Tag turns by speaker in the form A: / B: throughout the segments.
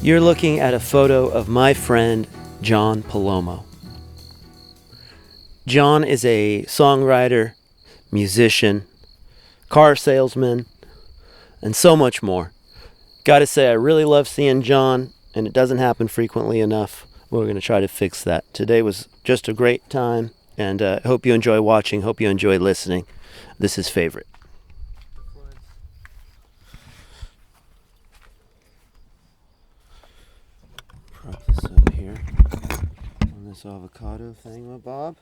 A: You're looking at a photo of my friend, Jon Palomo. Jon is a songwriter, musician, car salesman, and so much more. Gotta say, I really love seeing Jon, and it doesn't happen frequently enough. We're going to try to fix that. Today was just a great time, and I hope you enjoy watching, hope you enjoy listening. This is Favorite. Prop this up here on this avocado thing, Bob.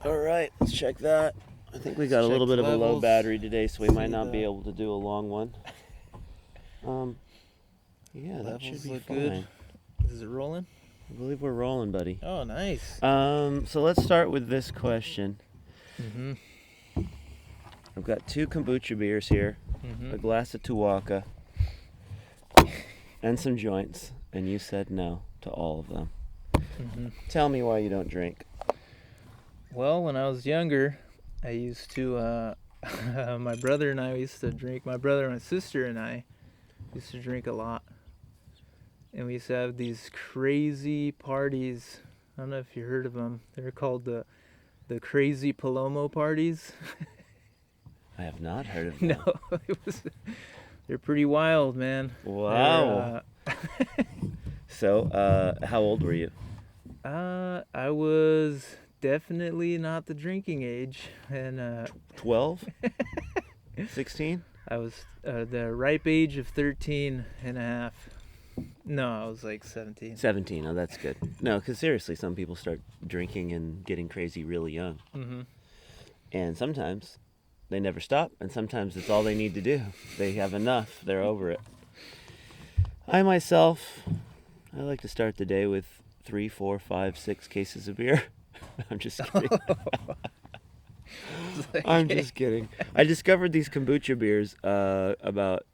A: All right, let's check that. I think we got a little bit of a low battery today, so we might not be able to do a long one. Yeah, that should be fine.
B: Good. Is it rolling?
A: I believe we're rolling, buddy.
B: Oh, nice.
A: So let's start with this question.
B: Mm-hmm.
A: I've got 2 kombucha beers here, a glass of Tuwaka, and some joints, and you said no to all of them.
B: Mm-hmm.
A: Tell me why you don't drink.
B: Well, when I was younger, I used to, my brother and I used to drink. My brother and my sister and I used to drink a lot. And we used to have these crazy parties. I don't know if you heard of them. They're called the crazy Palomo parties.
A: I have not heard of them.
B: No, they're pretty wild, man.
A: Wow. So, how old were you?
B: I was definitely not the drinking age, and
A: 12? 16?
B: I was the ripe age of 13 and a half. No, I was like 17.
A: 17. Oh, that's good. No, because seriously, some people start drinking and getting crazy really young.
B: Mm-hmm.
A: And sometimes they never stop, and sometimes it's all they need to do. They have enough. They're over it. I myself, I like to start the day with 3, 4, 5, 6 cases of beer. I'm just kidding. I'm just kidding. I discovered these kombucha beers about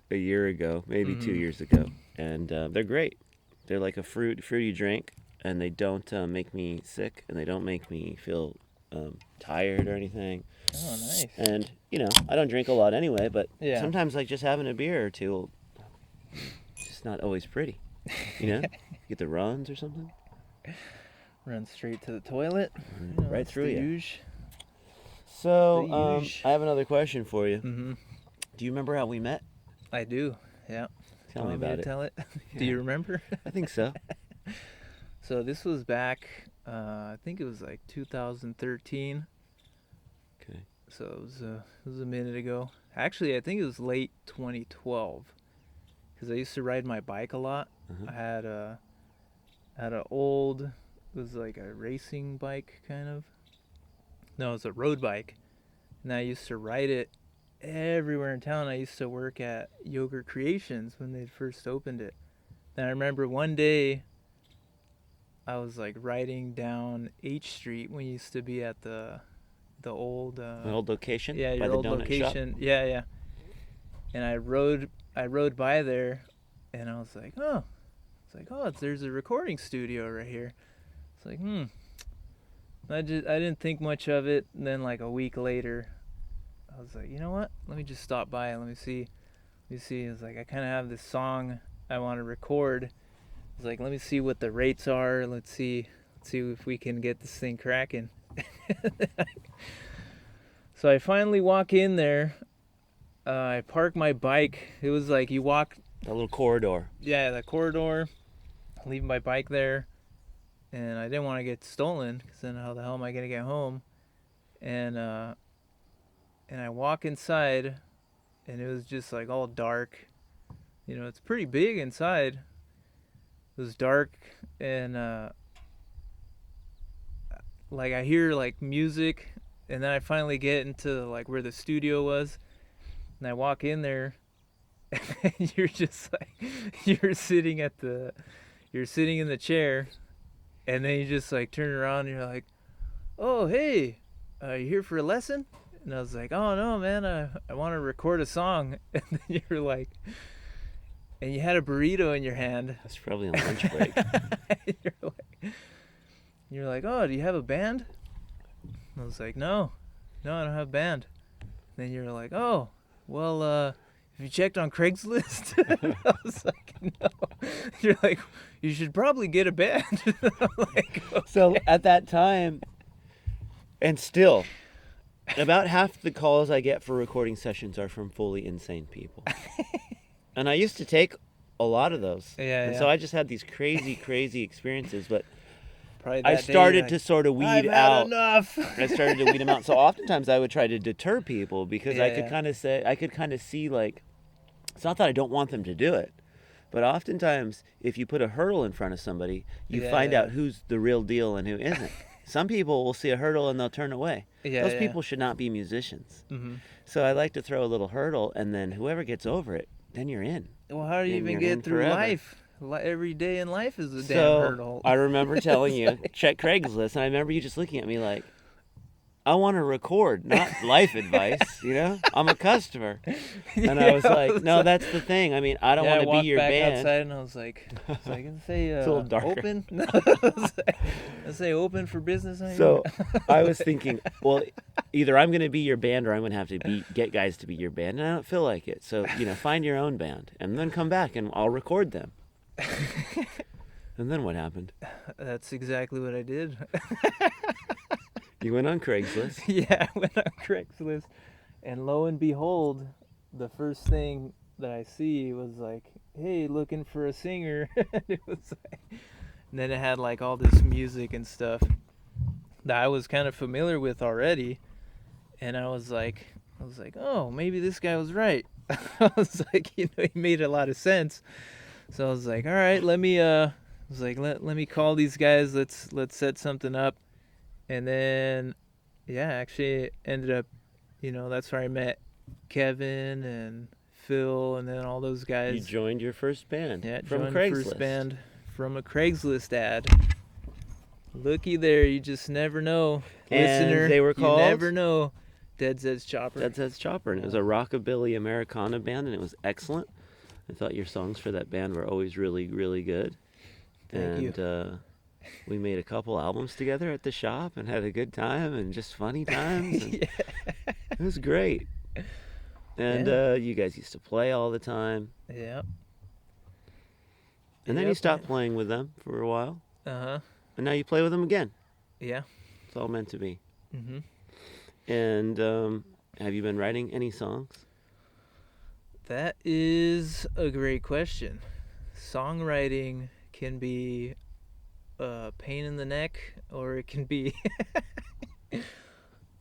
A: a year ago, maybe 2 years ago, and they're great. They're like a fruity drink, and they don't make me sick, and they don't make me feel tired or anything.
B: Oh, nice.
A: And, I don't drink a lot anyway, but
B: Yeah.
A: sometimes like just having a beer or two, it's just not always pretty. Get the runs or something.
B: Run straight to the toilet.
A: Right through you.
B: Huge.
A: So, I have another question for you.
B: Mm-hmm.
A: Do you remember how we met?
B: I do. Yeah.
A: Tell me about it.
B: Tell it.
A: Yeah.
B: Do you remember?
A: I think so.
B: So this was back. I think it was like 2013.
A: Okay.
B: So it was a minute ago. Actually, I think it was late 2012. Because I used to ride my bike a lot.
A: Uh-huh.
B: I had an old. It was like a racing bike, kind of. No, it was a road bike. And I used to ride it everywhere in town. I used to work at Yogurt Creations when they first opened it. And I remember one day I was like riding down H Street when you used to be at the old
A: An old location?
B: yeah,
A: by
B: your
A: the
B: old
A: donut
B: location.
A: shop?
B: Yeah. And I rode by there, and I was like, oh, there's a recording studio right here. It's like, I didn't think much of it. And then like a week later, I was like, you know what? Let me just stop by and let me see. It's like I kind of have this song I want to record. It's like, let me see what the rates are. Let's see if we can get this thing cracking. So I finally walk in there. I park my bike. It was like you walk.
A: That little corridor.
B: Yeah, the corridor. Leave my bike there. And I didn't want to get stolen, because then how the hell am I going to get home? And I walk inside, and it was just like all dark. It's pretty big inside. It was dark, and like I hear like music, and then I finally get into like where the studio was, and I walk in there, and you're just like you're sitting in the chair. And then you just like turn around and you're like, oh, hey, you here for a lesson? And I was like, oh, no, man, I want to record a song. And then you're like, and you had a burrito in your hand.
A: That's probably on lunch break.
B: you're like, oh, do you have a band? And I was like, no, I don't have a band. And then you're like, oh, well, have you checked on Craigslist? I was like, no. You're like, you should probably get a band. I'm like, okay.
A: So at that time, and still, about half the calls I get for recording sessions are from fully insane people. And I used to take a lot of those.
B: Yeah,
A: So I just had these crazy experiences. But
B: Probably
A: I
B: that day,
A: started
B: like,
A: to sort of weed
B: I've had
A: out.
B: enough.
A: I started to weed them out. So oftentimes I would try to deter people because I
B: Yeah,
A: could
B: yeah.
A: kind of see, like, it's not that I don't want them to do it, but oftentimes if you put a hurdle in front of somebody, you
B: Yeah,
A: find
B: yeah.
A: out who's the real deal and who isn't. Some people will see a hurdle and they'll turn away.
B: Yeah,
A: Those
B: yeah.
A: people should not be musicians.
B: Mm-hmm.
A: So I like to throw a little hurdle, and then whoever gets over it, then you're in.
B: Well, how do you
A: And
B: even
A: you're in
B: get through
A: forever.
B: life? Every day in life is a damn
A: So
B: hurdle.
A: I remember telling you, check Craigslist, and I remember you just looking at me like, I want to record, not life advice, you know? I'm a customer. And I was like, no, that's the thing. I mean, I don't want to be your
B: back
A: band.
B: outside and I was like, I say
A: It's a little darker.
B: open? No, I say open for business.
A: So I was thinking, well, either I'm going to be your band or I'm going to have to get guys to be your band, and I don't feel like it. So, find your own band and then come back and I'll record them. And then what happened?
B: That's exactly what I did.
A: You went on Craigslist.
B: Yeah, I went on Craigslist, and lo and behold, the first thing that I see was like, hey, looking for a singer. It was like, and then it had like all this music and stuff that I was kind of familiar with already, and I was like, oh, maybe this guy was right. I was like, he made a lot of sense. So I was like, all right, let me let me call these guys. Let's set something up. And then, yeah, actually it ended up, that's where I met Kevin and Phil and then all those guys.
A: You joined your first band from
B: joined
A: Craigslist.
B: the first band from a Craigslist ad. Looky there, you just never know.
A: And
B: Listener,
A: they were called?
B: You never know. Dead Zed's Chopper.
A: Dead Zed's Chopper, and it was a rockabilly Americana band, and it was excellent. I thought your songs for that band were always really, really good.
B: Thank you.
A: We made a couple albums together at the shop and had a good time and just funny times. And
B: Yeah.
A: It was great. And
B: Yeah.
A: You guys used to play all the time.
B: Yeah.
A: And then you stopped playing with them for a while.
B: Uh-huh.
A: And now you play with them again.
B: Yeah.
A: It's all meant to be.
B: Mm-hmm.
A: And have you been writing any songs?
B: That is a great question. Songwriting can be a pain in the neck, or it can be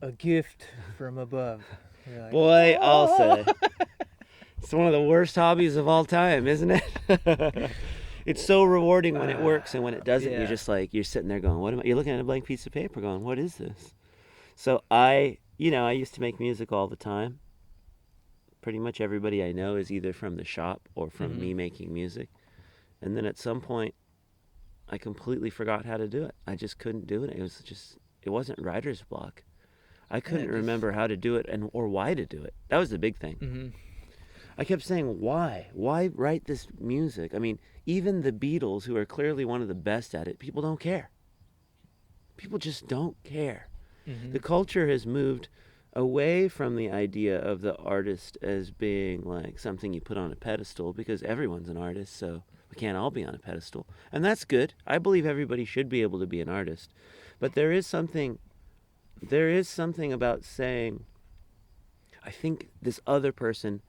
B: a gift from above. Like,
A: Boy, I'll say. It's one of the worst hobbies of all time, isn't it? It's so rewarding when it works, and when it doesn't,
B: Yeah.
A: you're just like, you're sitting there going, you're looking at a blank piece of paper going, what is this? So I used to make music all the time. Pretty much everybody I know is either from the shop or from me making music. And then at some point, I completely forgot how to do it. I just couldn't do it. It wasn't writer's block. I couldn't remember how to do it or why to do it. That was the big thing.
B: Mm-hmm.
A: I kept saying, why? Why write this music? I mean, even the Beatles, who are clearly one of the best at it, people don't care. People just don't care.
B: Mm-hmm.
A: The culture has moved away from the idea of the artist as being like something you put on a pedestal, because everyone's an artist, so we can't all be on a pedestal. And that's good. I believe everybody should be able to be an artist. But there is something about saying, I think this other person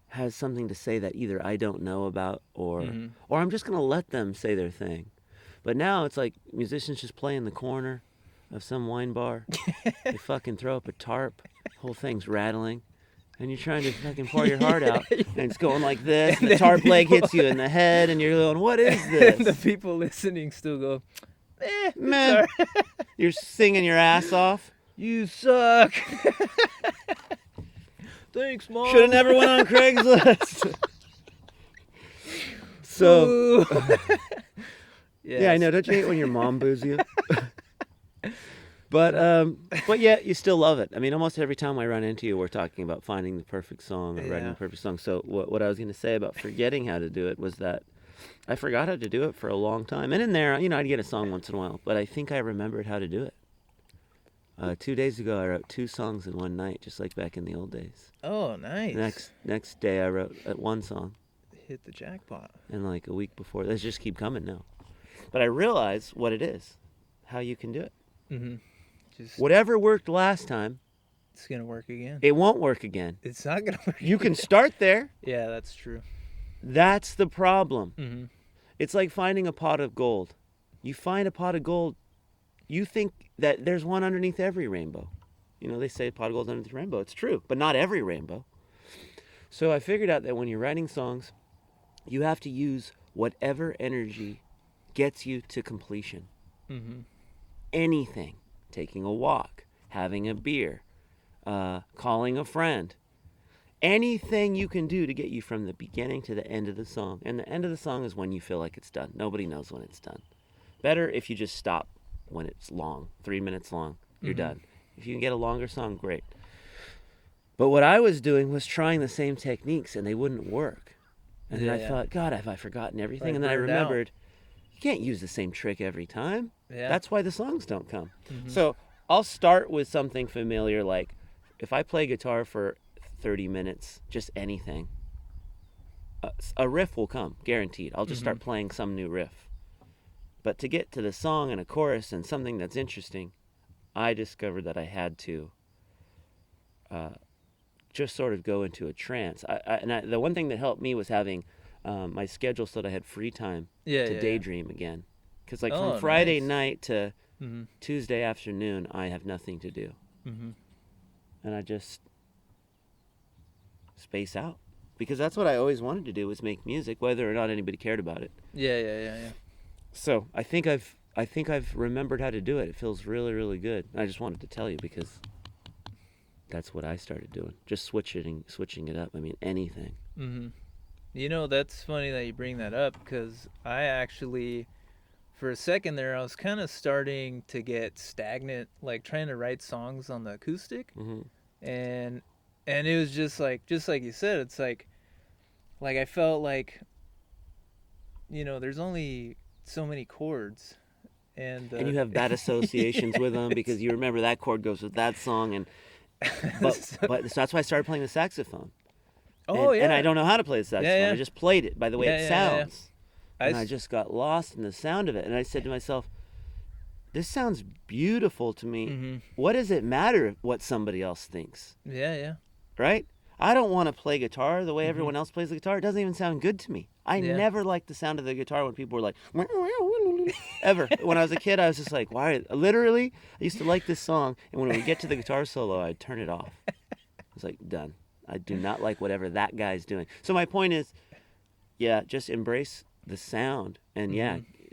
A: has something to say that either I don't know about or I'm just going to let them say their thing. But now it's like musicians just play in the corner of some wine bar. They fucking throw up a tarp. Whole thing's rattling. And you're trying to fucking pour your heart out. And it's going like this. And the tarp leg hits you in the head. And you're going, what is this?
B: And the people listening still go,
A: man. You're singing your ass off.
B: You suck. Thanks, Mom.
A: Should have never went on Craigslist. So, yeah, I know. Don't you hate when your mom boos you? But yeah, you still love it. I mean, almost every time I run into you, we're talking about finding the perfect song or writing the perfect song. So what I was going to say about forgetting how to do it was that I forgot how to do it for a long time. And in there, I'd get a song once in a while, but I think I remembered how to do it. 2 days ago, I wrote 2 songs in one night, just like back in the old days.
B: Oh, nice.
A: Next day, I wrote 1 song,
B: Hit the jackpot.
A: and like a week before, they just keep coming now. But I realize what it is, how you can do it.
B: Mm-hmm. Just
A: Whatever worked last time,
B: it's gonna work again.
A: it won't work again.
B: It's not gonna work.
A: You can start there.
B: Yeah, that's true.
A: That's the problem.
B: Mm-hmm.
A: It's like finding a pot of gold. You find a pot of gold, you think that there's one underneath every rainbow. You know, they say pot of gold's underneath the rainbow. It's true, but not every rainbow. So I figured out that when you're writing songs, you have to use whatever energy gets you to completion.
B: Mm-hmm.
A: Anything. Taking a walk, having a beer, calling a friend. Anything you can do to get you from the beginning to the end of the song. And the end of the song is when you feel like it's done. Nobody knows when it's done. Better if you just stop when it's long, 3 minutes long, you're done. If you can get a longer song, great. But what I was doing was trying the same techniques and they wouldn't work. And then I thought, God, have I forgotten everything?
B: Like
A: and then I
B: burned
A: remembered, you can't use the same trick every time.
B: Yeah.
A: That's why the songs don't come. So I'll start with something familiar, like if I play guitar for 30 minutes, just anything, a riff will come, guaranteed. I'll just start playing some new riff. But to get to the song and a chorus and something that's interesting, I discovered that I had to just sort of go into a trance. The one thing that helped me was having my schedule so that I had free time to daydream again. Because like from Friday night to Tuesday afternoon, I have nothing to do. And I just space out. Because that's what I always wanted to do, was make music, whether or not anybody cared about it.
B: Yeah.
A: So I think I've remembered how to do it. It feels really, really good. I just wanted to tell you because that's what I started doing. Just switching it up. I mean, anything.
B: Mm-hmm. You know, that's funny that you bring that up, because I actually, for a second there, I was kind of starting to get stagnant, like trying to write songs on the acoustic. And it was just like you said, it's like I felt like, you know, there's only so many chords, and
A: you have bad associations with them because you remember that chord goes with that song, and so that's why I started playing the saxophone. And I don't know how to play the saxophone. I just played it by the way it sounds. And I just got lost in the sound of it, and I said to myself, this sounds beautiful to me. What does it matter what somebody else thinks? Right? I don't want to play guitar the way everyone else plays the guitar. It doesn't even sound good to me. I never liked the sound of the guitar when people were like, ever. When I was a kid, I was just like, why? Literally, I used to like this song, and when we would get to the guitar solo, I'd turn it off. I was like, done. I do not like whatever that guy's doing. So my point is, just embrace the sound and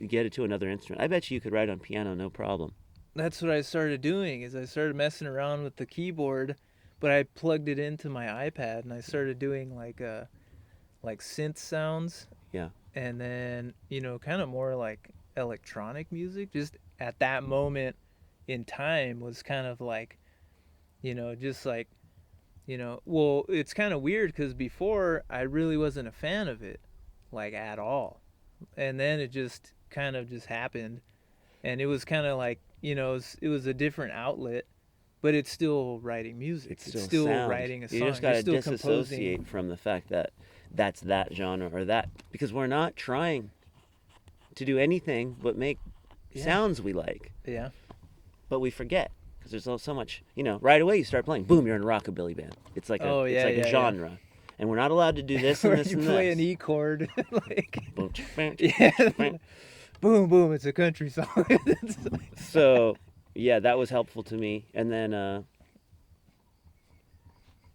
A: get it to another instrument. I bet you could write on piano no problem.
B: That's what I started doing, is I started messing around with the keyboard, but I plugged it into my iPad and I started doing like synth sounds.
A: Yeah.
B: And then, you know, kind of more like electronic music, just at that moment in time was kind of like, you know, just like, you know, well, it's kind of weird because before I really wasn't a fan of it, like at all. And then it just kind of just happened. And it was kind of like, you know, it was a different outlet, but it's still writing music. It's still writing a song.
A: You just got to disassociate from the fact that that's that genre or that, because we're not trying to do anything but make sounds we like.
B: Yeah.
A: But we forget. Because there's so much, you know, right away you start playing, boom, you're in a rockabilly band. It's like a genre. Yeah. And we're not allowed to do this and this and this.
B: You play an E chord. Like,
A: boom,
B: boom, boom, it's a country song.
A: So, that was helpful to me. And then,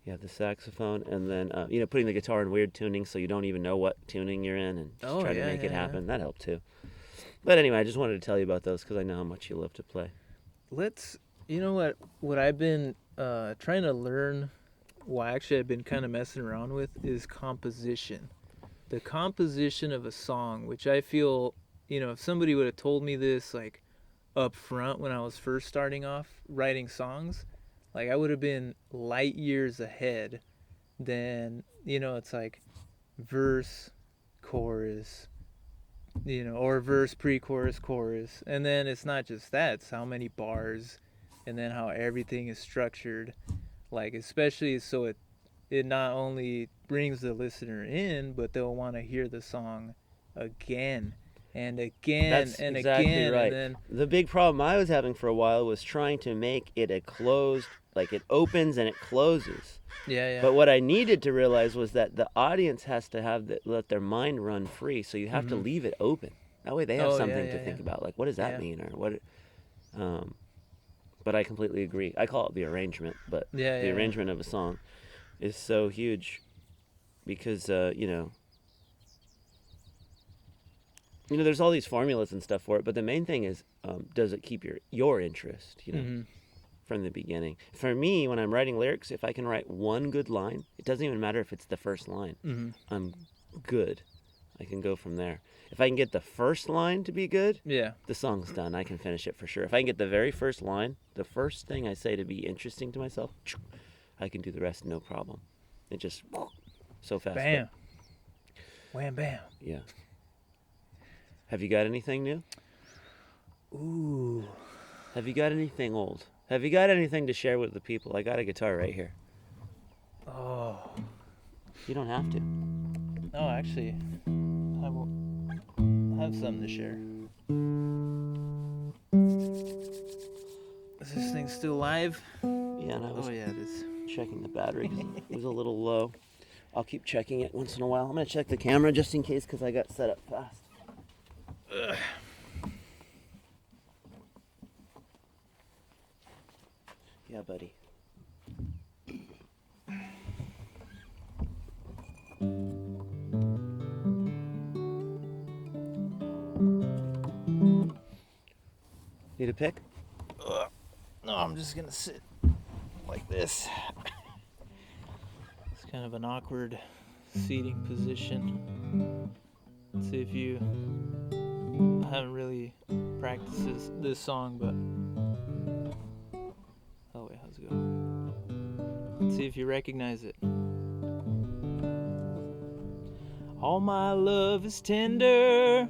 A: the saxophone. And then, you know, putting the guitar in weird tuning so you don't even know what tuning you're in and just try to make it happen. Yeah. That helped too. But anyway, I just wanted to tell you about those because I know how much you love to play.
B: You know what I've been trying to learn, actually I've been kind of messing around with, is composition. The composition of a song, which I feel, you know, if somebody would have told me this like up front when I was first starting off writing songs, like I would have been light years ahead than, you know, it's like verse, chorus, you know, or verse, pre-chorus, chorus. And then it's not just that, it's how many bars and then how everything is structured, like especially so it not only brings the listener in, but they'll want to hear the song again and again
A: That's
B: and
A: exactly
B: again,
A: right.
B: and then
A: The big problem I was having for a while was trying to make it a closed, like it opens and it closes.
B: yeah.
A: But what I needed to realize was that the audience has to let their mind run free, so you have to
B: Mhm.
A: leave it open. That way they have
B: Oh,
A: something
B: yeah,
A: to
B: yeah,
A: think
B: yeah.
A: about, like what does that
B: Yeah.
A: mean, or what. But I completely agree. I call it the arrangement, but
B: Yeah,
A: the
B: yeah, yeah.
A: arrangement of a song is so huge because there's all these formulas and stuff for it, but the main thing is, does it keep your interest,
B: Mhm.
A: from the beginning? For me, when I'm writing lyrics, if I can write one good line, it doesn't even matter if it's the first line.
B: Mhm.
A: I'm good. I can go from there. If I can get the first line to be good,
B: Yeah.
A: the song's done. I can finish it for sure. If I can get the very first line, the first thing I say to be interesting to myself, I can do the rest no problem. It just so fast.
B: Bam. Wham bam.
A: Yeah. Have you got anything new?
B: Ooh.
A: Have you got anything old? Have you got anything to share with the people? I got a guitar right here.
B: Oh.
A: You don't have to.
B: No, actually, I will have something to share. Is this thing still live?
A: Yeah, and I was
B: it is.
A: checking the battery because it was a little low. I'll keep checking it once in a while. I'm going to check the camera just in case because I got set up fast.
B: Ugh.
A: Yeah, buddy. Need a pick?
B: No, I'm just gonna sit like this. It's kind of an awkward seating position. Let's see if you haven't really practiced this song, but oh wait, how's it go? Let's see if you recognize it. All my love is tender,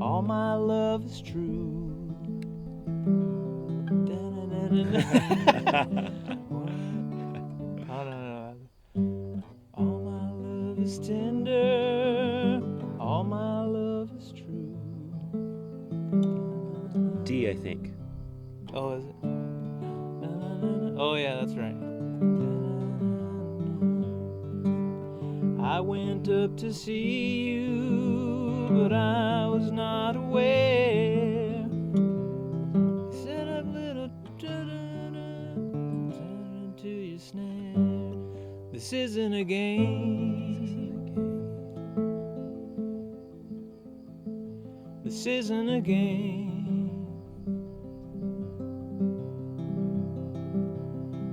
B: all my love is true. All my love is tender, all my love is true.
A: D, I think.
B: Oh, is it? Oh, yeah, that's right. I went up to see you, but I was not aware. Set up little to your snare. This isn't a game. This isn't a game.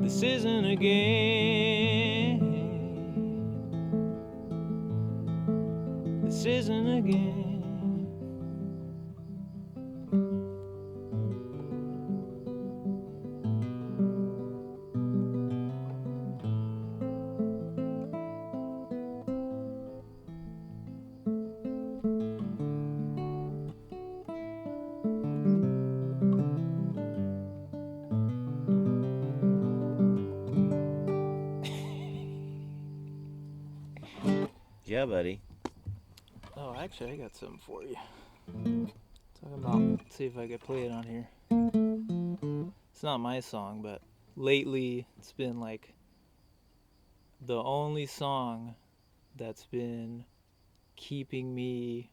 B: This isn't a game. This isn't a game.
A: Yeah, buddy.
B: Oh, actually, I got something for you. Talking about, let's see if I can play it on here. It's not my song, but lately it's been like the only song that's been keeping me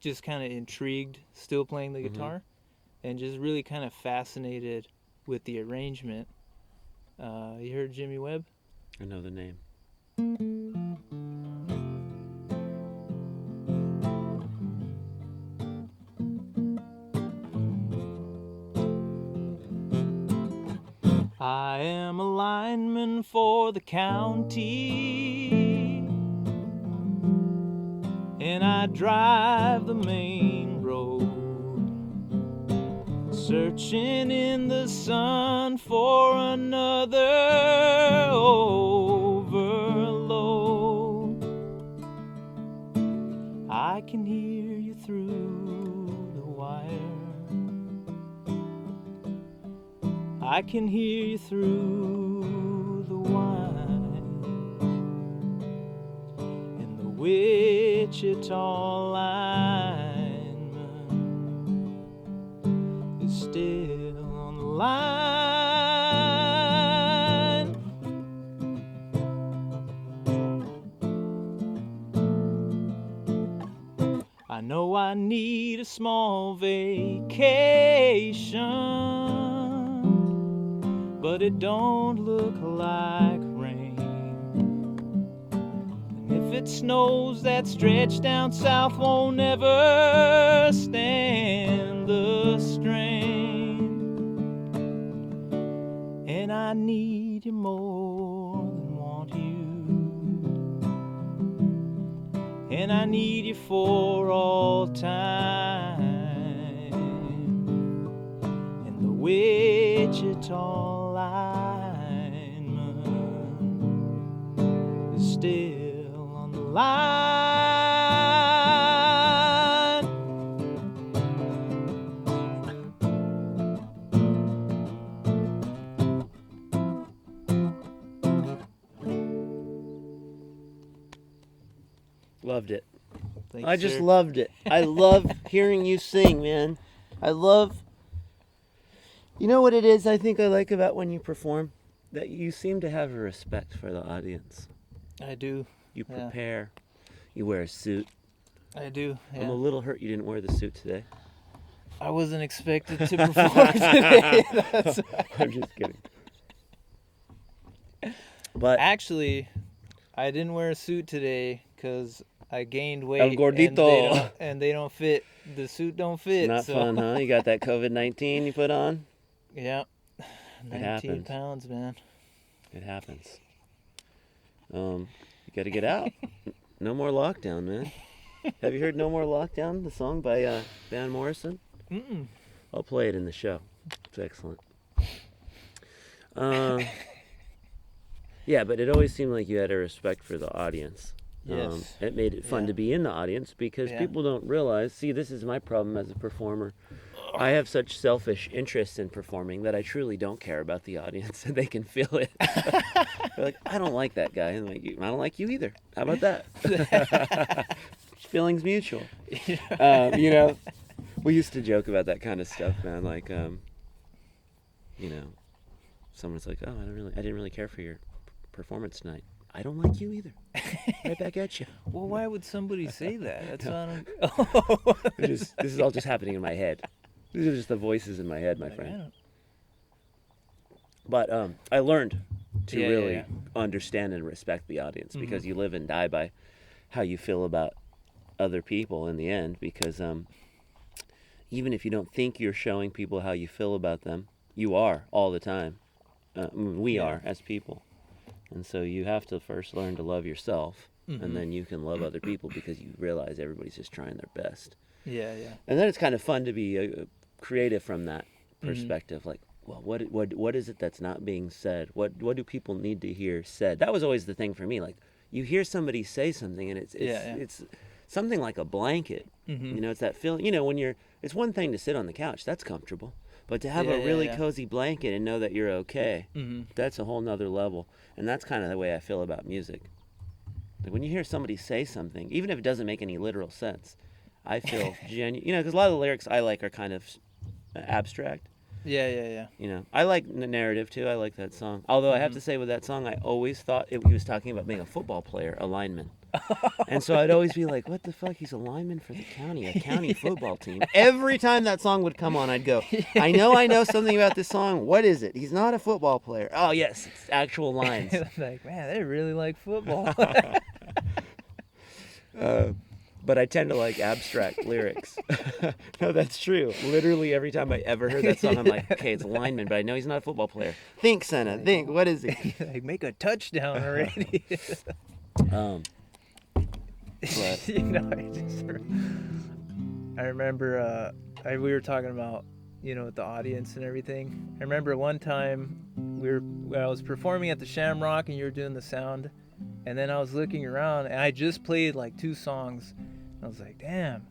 B: just kind of intrigued, still playing the guitar, and just really kind of fascinated with the arrangement. You heard Jimmy Webb?
A: I know the name.
B: I am a lineman for the county, and I drive the main road, searching in the sun for another overload. I can hear you through the wire, I can hear you through the wine in the Wichita lineman is still on the line. I know I need a small vacation, but it don't look like rain. And if it snows, that stretch down south won't ever stand the strain. And I need you more than want you, and I need you for all time. And the Wichita lineman is still on the line.
A: Loved it.
B: Thanks,
A: I just
B: sir.
A: loved it. I love hearing you sing, man. I love... You know what it is I think I like about when you perform? That you seem to have a respect for the audience.
B: I do.
A: You
B: Yeah.
A: prepare. You wear a suit.
B: I do. Yeah.
A: I'm a little hurt you didn't wear the suit today.
B: I wasn't expected to perform today. That's
A: I'm just kidding. But
B: actually, I didn't wear a suit today because I gained weight.
A: El gordito.
B: And they don't fit. The suit don't fit.
A: not
B: so.
A: fun, huh? You got that COVID-19 you put on?
B: Yeah. 19
A: happens.
B: pounds, man.
A: It happens. You got to get out. No more lockdown, man. Have you heard "No More Lockdown," the song by Van Morrison?
B: Mm-mm.
A: I'll play it in the show. It's excellent. Yeah, but it always seemed like you had a respect for the audience.
B: Yes.
A: It made it fun
B: Yeah.
A: to be in the audience because
B: Yeah.
A: people don't realize. See, this is my problem as a performer. I have such selfish interest in performing that I truly don't care about the audience, and they can feel it. They're like, I don't like that guy. I'm like, I don't like you either. How about that? Feelings mutual. You know, we used to joke about that kind of stuff, man. Like, you know, someone's like, oh, I didn't really care for your performance tonight. I don't like you either. Right back at you.
B: Well, why would somebody say that? That's not.
A: This is all just happening in my head. These are just the voices in my head, my friend. But I learned to really understand and respect the audience because you live and die by how you feel about other people in the end. Because even if you don't think you're showing people how you feel about them, you are all the time. We are as people. And so you have to first learn to love yourself, and then you can love other people because you realize everybody's just trying their best.
B: Yeah.
A: And then it's kind of fun to be creative from that perspective. Like, well, what is it that's not being said? What do people need to hear said? That was always the thing for me. Like, you hear somebody say something, and it's something like a blanket. You know, it's that feeling. You know, when it's one thing to sit on the couch, that's comfortable. But to have a really cozy blanket and know that you're okay, that's a whole nother level. And that's kind of the way I feel about music. Like when you hear somebody say something, even if it doesn't make any literal sense, I feel genuine. You know, because a lot of the lyrics I like are kind of abstract.
B: Yeah.
A: You know, I like the narrative too. I like that song. Although I have to say, with that song, I always thought he was talking about being a football player, a lineman. And so I'd always be like, what the fuck? He's a lineman for the county, a county football team. Every time that song would come on, I'd go, I know something about this song. What is it? He's not a football player. Oh, yes, it's actual lines.
B: Like, man, they really like football.
A: But I tend to like abstract lyrics. No, that's true. Literally every time I ever heard that song, I'm like, okay, it's a lineman, but I know he's not a football player. Think, Sena. Think. What is he?
B: Like, make a touchdown already.
A: But
B: You know, I remember we were talking about, you know, the audience and everything. I remember one time I was performing at the Shamrock and you were doing the sound, and then I was looking around and I just played like 2 songs. I was like, damn,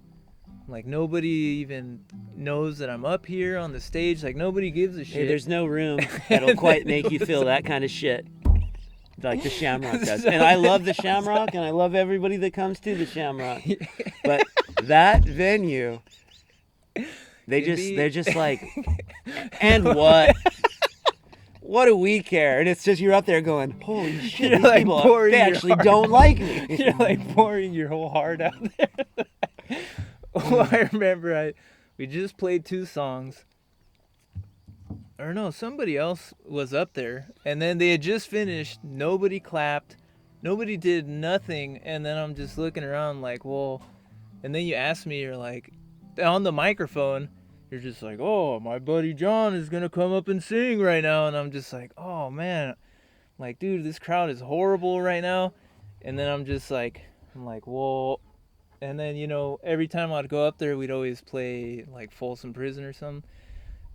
B: Like nobody even knows that I'm up here on the stage. Like nobody gives a shit.
A: Hey, there's no room that'll quite make you feel that kind of shit like the Shamrock does. And I love the Shamrock, and I love everybody that comes to the Shamrock. But that venue, they're just like, and what? What do we care? And it's just you're up there going, holy shit,
B: You're
A: these
B: like
A: people,
B: pouring
A: they
B: your
A: actually
B: heart.
A: don't like me.
B: You're like pouring your whole heart out there. Well, I remember we just played 2 songs. Or no, somebody else was up there, and then they had just finished. Nobody clapped, nobody did nothing, and then I'm just looking around like, well, and then you ask me, you're like, on the microphone, you're just like, oh, my buddy Jon is gonna come up and sing right now, and I'm just like, oh man, like, dude, this crowd is horrible right now, and then I'm like, well, and then, you know, every time I'd go up there, we'd always play like Folsom Prison or something.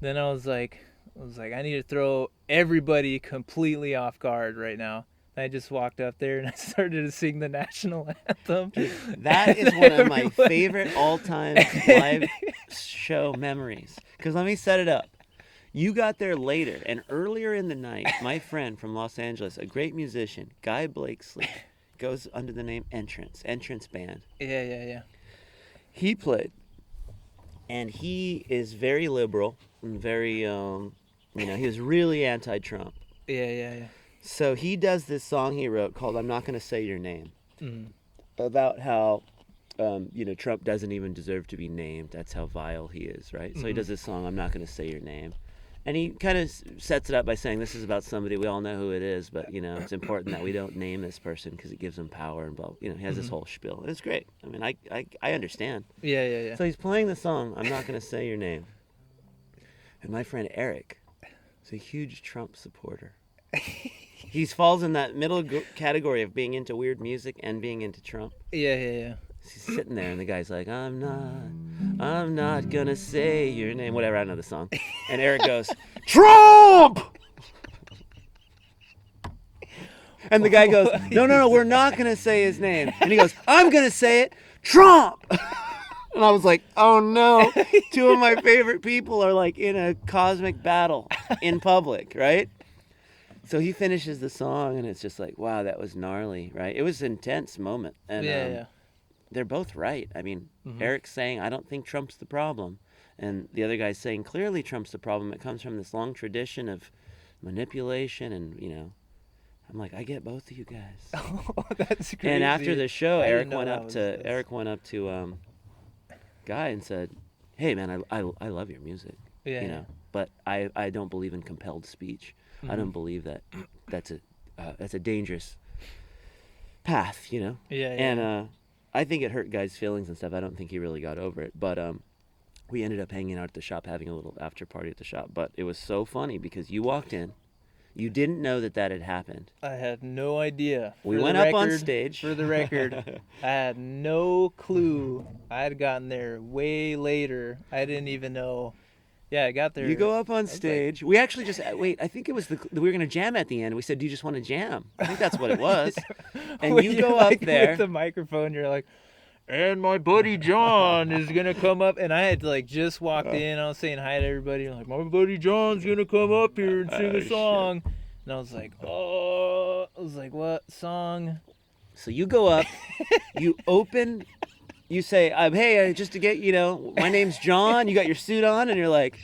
B: Then I was like, I need to throw everybody completely off guard right now. And I just walked up there and I started to sing the national anthem.
A: That is one of my favorite all-time live show memories. Because let me set it up. You got there later, and earlier in the night, my friend from Los Angeles, a great musician, Guy Blakesley, goes under the name Entrance Band.
B: Yeah.
A: He played, and he is very liberal and very, he was really anti-Trump.
B: Yeah.
A: So he does this song he wrote called "I'm Not Gonna Say Your Name," about how, Trump doesn't even deserve to be named. That's how vile he is, right? So he does this song, "I'm Not Gonna Say Your Name." And he kind of sets it up by saying this is about somebody, we all know who it is, but, it's important that we don't name this person because it gives them power and blah. He has this whole spiel. And it's great. I mean, I understand.
B: Yeah.
A: So he's playing the song, "I'm Not Going to Say Your Name." And my friend Eric is a huge Trump supporter. He falls in that middle category of being into weird music and being into Trump.
B: Yeah.
A: He's sitting there, and the guy's like, I'm not gonna say your name. Whatever, I know the song. And Eric goes, Trump! And the guy goes, no, we're not gonna say his name. And he goes, I'm gonna say it, Trump! And I was like, oh no, 2 of my favorite people are like in a cosmic battle in public, right? So he finishes the song, and it's just like, wow, that was gnarly, right? It was an intense moment. And,
B: Yeah.
A: They're both right. I mean, Eric's saying, I don't think Trump's the problem. And the other guy's saying, clearly Trump's the problem. It comes from this long tradition of manipulation and, I'm like, I get both of you guys.
B: Oh, that's crazy.
A: And after the show,
B: I
A: Eric
B: didn't know
A: went up to Guy and said, hey, man, I love your music.
B: Yeah.
A: But I don't believe in compelled speech. I don't believe that that's a dangerous path,
B: Yeah.
A: And I think it hurt Guy's feelings and stuff. I don't think he really got over it. But we ended up hanging out at the shop, having a little after party at the shop. But it was so funny because you walked in. You didn't know that had happened.
B: I had no idea.
A: We went up on stage.
B: For the record, I had no clue. I had gotten there way later. I didn't even know. Yeah, I got there.
A: You go up on stage. We actually just I think it was we were gonna jam at the end. We said, "Do you just want to jam?" I think that's what it was. And
B: when
A: you
B: you're
A: go
B: like,
A: up there
B: with the microphone. You're like, and my buddy Jon is gonna come up. And I had just walked in. I was saying hi to everybody. I'm like, my buddy Jon's gonna come up here and sing a song. Shit. And I was like, what song?
A: So you go up, you open. You say, hey, just to get, my name's Jon. You got your suit on, and you're like,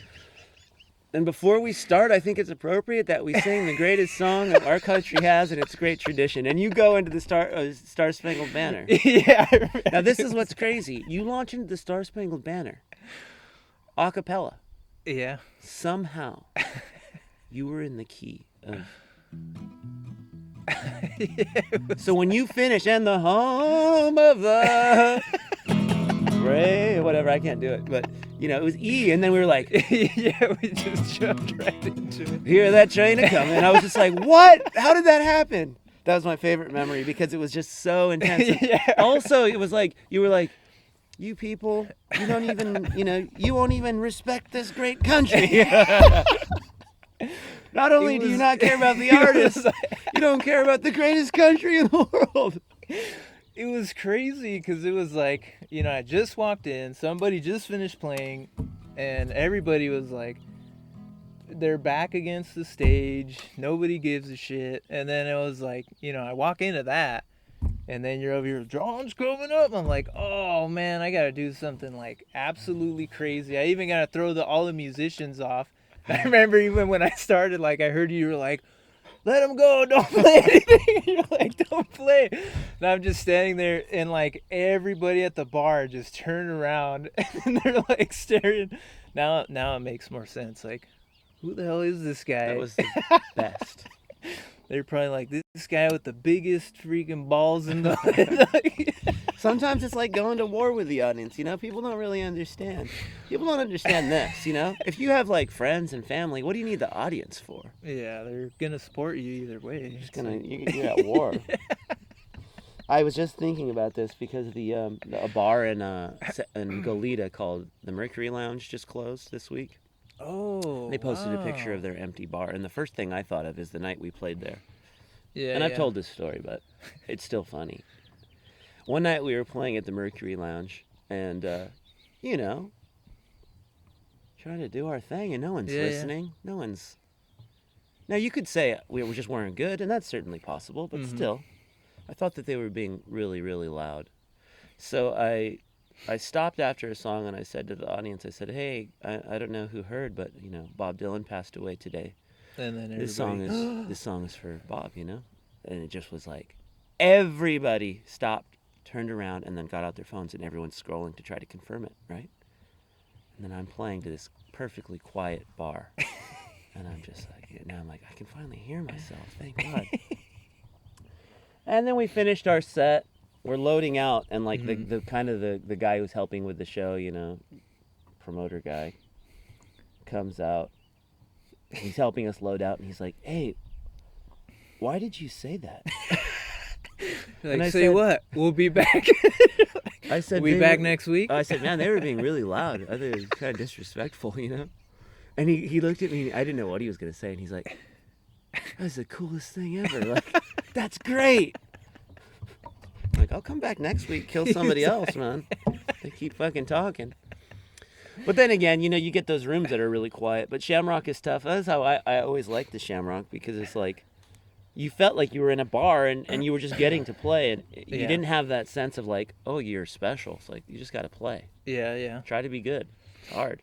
A: and before we start, I think it's appropriate that we sing the greatest song that our country has and its great tradition. And you go into the Star Spangled Banner.
B: Yeah. I remember.
A: Now, this is what's crazy. You launch into the Star Spangled Banner, a cappella.
B: Yeah.
A: Somehow, you were in the key of... So when you finish, and the home of the... Ray, whatever, I can't do it, but it was E, and then we were like,
B: yeah, we just jumped right into it.
A: Hear that train a coming, and I was just like, what? How did that happen? That was my favorite memory because it was just so intense.
B: Yeah.
A: Also, it was like you were like, you people, you don't even, you won't even respect this great country. Not only do you not care about the artist, you don't care about the greatest country in the world.
B: it was crazy because it was like, I just walked in, somebody just finished playing, and everybody was like, they're back against the stage, nobody gives a shit. And then it was like, I walk into that, and then you're over here, John's coming up. I'm like, oh man, I gotta do something like absolutely crazy. I even gotta throw all the musicians off. I remember even when I started, like, I heard you were like, let him go, don't play anything. You're like, don't play. And I'm just standing there, and like everybody at the bar just turned around and they're like staring. Now it makes more sense. Like, who the hell is this guy?
A: That was the best.
B: They're probably like, this guy with the biggest freaking balls in the.
A: Sometimes it's like going to war with the audience, People don't really understand. People don't understand this, If you have like friends and family, what do you need the audience for?
B: Yeah, they're gonna support you either way.
A: You're at war. I was just thinking about this because a bar in Goleta called the Mercury Lounge just closed this week.
B: Oh,
A: They posted a picture of their empty bar, and the first thing I thought of is the night we played there.
B: Yeah,
A: and I've told this story, but it's still funny. One night we were playing at the Mercury Lounge, and, trying to do our thing, and no one's listening. Yeah. No one's... Now, you could say we just weren't good, and that's certainly possible, but still, I thought that they were being really, really loud. So I stopped after a song, and I said to the audience, I said, hey, I don't know who heard, but, Bob Dylan passed away today.
B: And then everybody...
A: This song is for Bob, And it just was like, everybody stopped, turned around, and then got out their phones, and everyone's scrolling to try to confirm it, right? And then I'm playing to this perfectly quiet bar. And I'm just like, now I'm like, I can finally hear myself, thank God. And then we finished our set. We're loading out, and like the kind of the guy who's helping with the show, promoter guy, comes out. He's helping us load out, and he's like, hey, why did you say that?
B: Like, and I say said, what? We'll be back.
A: I said,
B: we'll be back next week?
A: I said, man, they were being really loud. I think it was kind of disrespectful, And he looked at me, and I didn't know what he was going to say, and he's like, that's the coolest thing ever. Like, that's great. I'm like, I'll come back next week, kill somebody else, man. They keep fucking talking. But then again, you get those rooms that are really quiet. But Shamrock is tough. That's how I always liked the Shamrock, because it's like, you felt like you were in a bar and you were just getting to play, and you didn't have that sense of like, oh, you're special. It's like, you just got to play.
B: Yeah.
A: Try to be good. It's hard.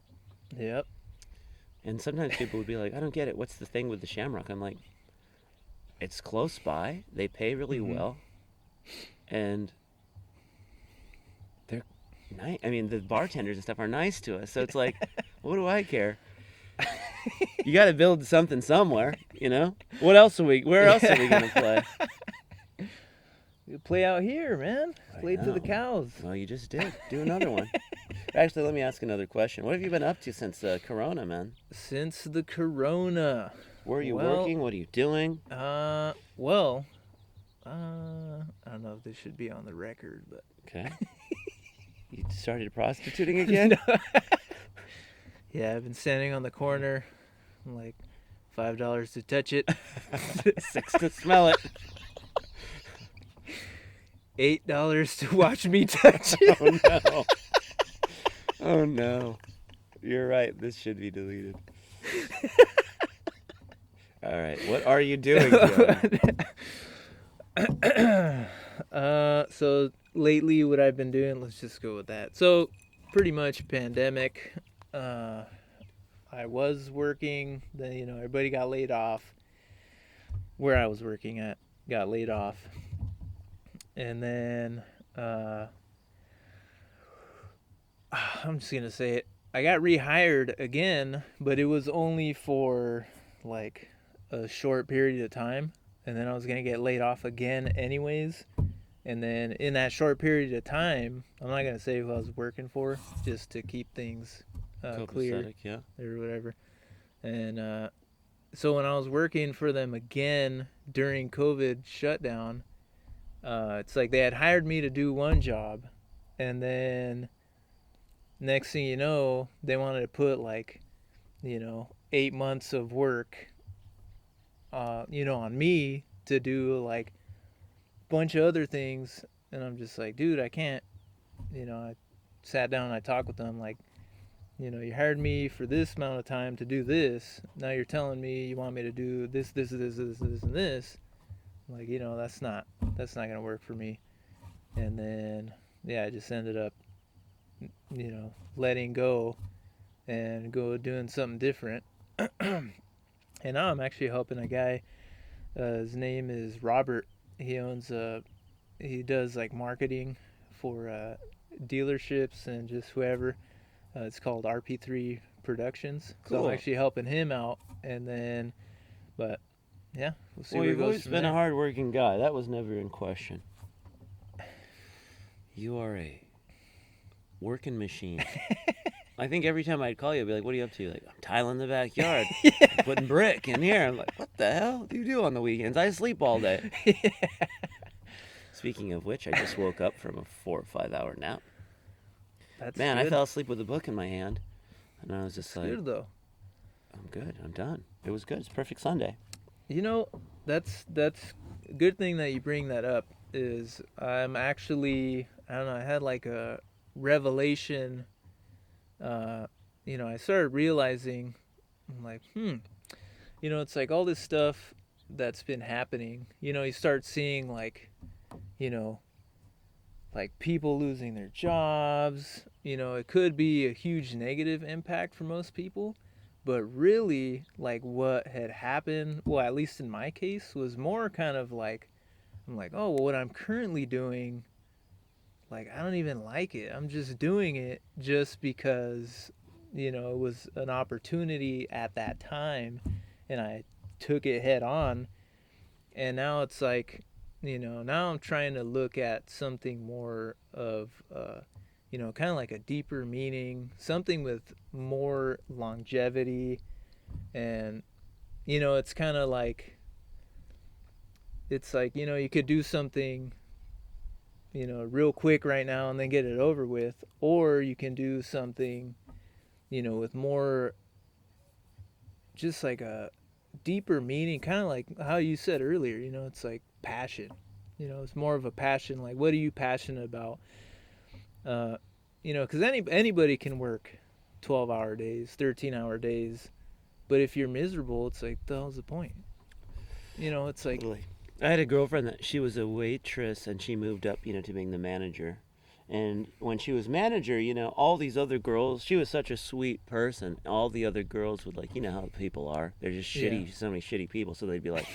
B: Yep.
A: And sometimes people would be like, I don't get it. What's the thing with the Shamrock? I'm like, it's close by. They pay really well. And they're nice. I mean, the bartenders and stuff are nice to us. So it's like, what do I care? You got to build something somewhere, Where else are we going to play?
B: You play out here, man. Play to the cows.
A: Well, you just did. Do another one. Actually, let me ask another question. What have you been up to since Corona, man?
B: Since the Corona.
A: Where are you working? What are you doing?
B: I don't know if this should be on the record, but...
A: Okay. You started prostituting again?
B: No. Yeah, I've been standing on the corner. I'm like, $5 to touch it.
A: $6 to smell it.
B: $8 to watch me touch it.
A: Oh, no. Oh, no. You're right. This should be deleted. All right. What are you doing, Joe?
B: So lately what I've been doing, let's just go with that. So pretty much pandemic. I was working, then, everybody got laid off. Where I was working at got laid off. And then, I'm just going to say it. I got rehired again, but it was only for like a short period of time. And then I was going to get laid off again anyways. And then in that short period of time, I'm not going to say who I was working for, just to keep things clear,
A: yeah,
B: or whatever. And so when I was working for them again during COVID shutdown, it's like they had hired me to do one job, and then next thing you know, they wanted to put 8 months of work, on me to do like a bunch of other things. And I'm just like, dude, I can't. I sat down and I talked with them like, you hired me for this amount of time to do this. Now you're telling me you want me to do this, and this. Like, that's not gonna work for me. And then, yeah, I just ended up, letting go and go doing something different. And now I'm actually helping a guy. His name is Robert. He does like marketing for dealerships and just whoever. It's called RP3 Productions. So
A: Cool.
B: I'm actually helping him out, and then, but yeah, we'll see
A: Well,
B: where it
A: you've
B: goes
A: always
B: from
A: been
B: there.
A: a hard-working guy. That was never in question. You are a working machine. I think every time I'd call you, I'd be like, what are you up to? Like, I'm tiling the backyard, putting brick in here. I'm like, what the hell do you do on the weekends? I sleep all day. Speaking of which, I just woke up from a 4 or 5 hour nap.
B: That's
A: Man,
B: good.
A: I fell asleep with a book in my hand. And I was just
B: It's
A: like,
B: good though.
A: I'm good. I'm done. It was good. It's perfect Sunday.
B: That's a good thing that you bring that up. Is I'm actually, I don't know, I had like a revelation. I started realizing, I'm like, it's like all this stuff that's been happening. You start seeing you know, like people losing their jobs. It could be a huge negative impact for most people, but really, like what had happened, well, at least in my case, was more kind of like, I'm like, oh, well, what I'm currently doing, like, I don't even like it. I'm just doing it just because, it was an opportunity at that time, and I took it head on. And now it's like, now I'm trying to look at something more of, kind of like a deeper meaning, something with more longevity. And, it's kind of like, it's like, you could do something, real quick right now and then get it over with. Or you can do something, with more, just like a deeper meaning, kind of like how you said earlier, it's like passion. It's more of a passion. Like, what are you passionate about? Because anybody can work 12-hour days, 13-hour days, but if you're miserable, it's like, the hell's the point? It's like,
A: Totally. I had a girlfriend that she was a waitress and she moved up, to being the manager. And when she was manager, all these other girls, she was such a sweet person. All the other girls would how people are. They're just shitty, so many shitty people. So they'd be like,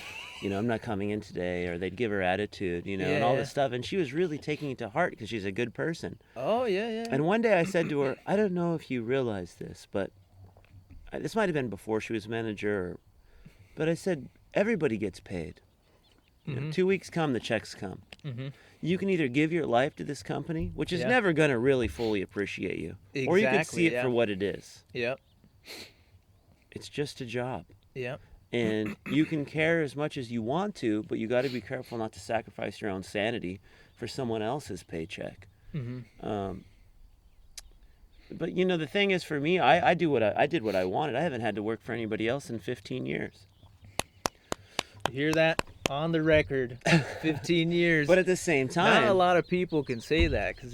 A: I'm not coming in today, or they'd give her attitude, and all this stuff. And she was really taking it to heart because she's a good person.
B: Oh, yeah.
A: And one day I said to her, I don't know if you realize this, but this might have been before she was manager, but I said, everybody gets paid. 2 weeks come, the checks come.
B: Mm-hmm.
A: You can either give your life to this company, which is never going to really fully appreciate you, or you can see it for what it is.
B: Yep.
A: It's just a job.
B: Yep.
A: And you can care as much as you want to, but you got to be careful not to sacrifice your own sanity for someone else's paycheck.
B: Mm-hmm.
A: But the thing is, for me, I did what I wanted. I haven't had to work for anybody else in 15 years.
B: You hear that? On the record, 15 years.
A: But at the same time,
B: not a lot of people can say that because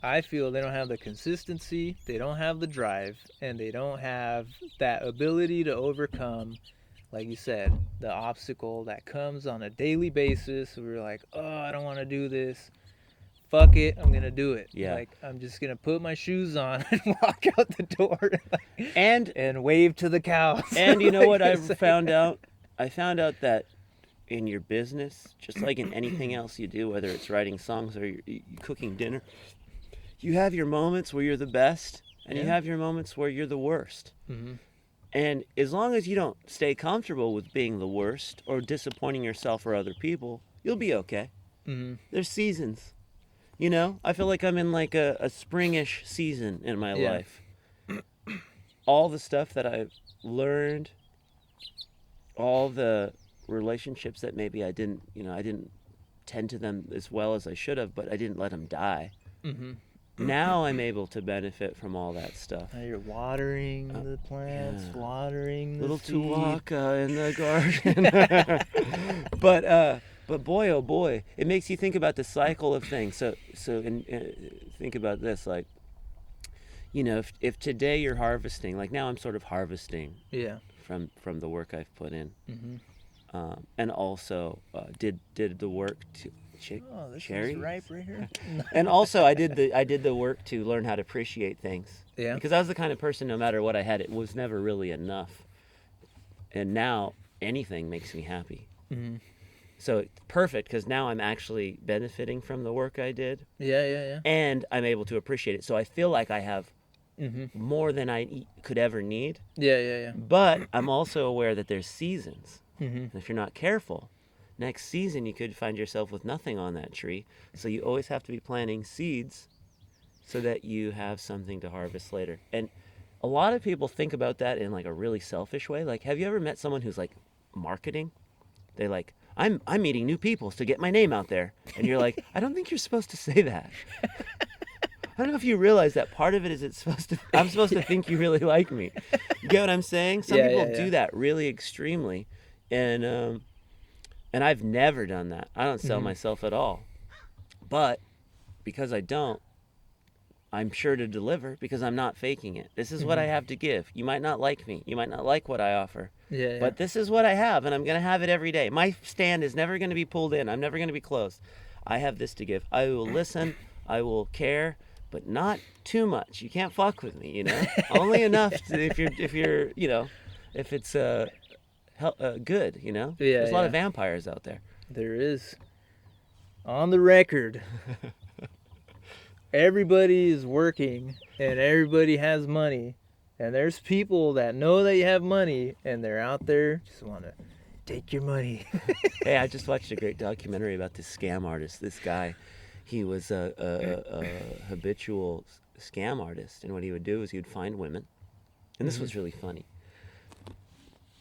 B: I feel they don't have the consistency, they don't have the drive, and they don't have that ability to overcome, like you said, the obstacle that comes on a daily basis. We're like, oh, I don't want to do this. Fuck it, I'm going to do it.
A: Yeah.
B: Like, I'm just going to put my shoes on and walk out the door
A: and
B: wave to the cows.
A: And you know what I've found out? I found out that in your business, just like in anything else you do, whether it's writing songs or you're cooking dinner, you have your moments where you're the best, and you have your moments where you're the worst.
B: Mm-hmm.
A: And as long as you don't stay comfortable with being the worst or disappointing yourself or other people, you'll be okay.
B: Mm-hmm.
A: There's seasons. I feel like I'm in like a springish season in my life. All the stuff that I've learned, all the relationships that maybe I didn't tend to them as well as I should have, but I didn't let them die.
B: Mm-hmm.
A: Now I'm able to benefit from all that stuff.
B: Now you're watering the plants, watering the
A: little
B: seed.
A: Tuwaka in the garden. But But boy, oh boy, it makes you think about the cycle of things. Think about this, like, if today you're harvesting, like now I'm sort of harvesting
B: Yeah.
A: from the work I've put in,
B: Mm-hmm.
A: and also did the work to
B: Oh, this
A: cherry,
B: is ripe right here.
A: and also I did the work to learn how to appreciate things.
B: Yeah.
A: Because I was the kind of person, no matter what I had, it was never really enough, and now anything makes me happy.
B: Mm-hmm.
A: So it's perfect because now I'm actually benefiting from the work I did,
B: Yeah, yeah,
A: and I'm able to appreciate it. So I feel like I have
B: yeah. Mm-hmm.
A: more than I could ever need.
B: Yeah, yeah, yeah.
A: But I'm also aware that there's seasons.
B: Mm-hmm.
A: And if you're not careful, next season you could find yourself with nothing on that tree. So you always have to be planting seeds so that you have something to harvest later. And a lot of people think about that in like a really selfish way. Like, have you ever met someone who's like marketing? They like, I'm meeting new people to get my name out there. And you're like, I don't think you're supposed to say that. I don't know if you realize that part of it is I'm supposed to think you really like me. You get what I'm saying? Some
B: Yeah,
A: people
B: yeah,
A: do
B: yeah.
A: that really extremely. And I've never done that. I don't sell
B: Mhm.
A: myself at all. But because I don't, I'm sure to deliver because I'm not faking it. This is what I have to give. You might not like me. You might not like what I offer.
B: Yeah, yeah.
A: But this is what I have, and I'm going to have it every day. My stand is never going to be pulled in. I'm never going to be closed. I have this to give. I will listen. I will care, but not too much. You can't fuck with me, Only enough to, if it's good,
B: Yeah,
A: There's a lot of
B: yeah.
A: vampires out there.
B: There is. On the record, everybody is working and everybody has money. And there's people that know that you have money and they're out there just want to take your money.
A: Hey, I just watched a great documentary about this scam artist. This guy, he was a habitual scam artist, and what he would do is he would find women, and this was really funny.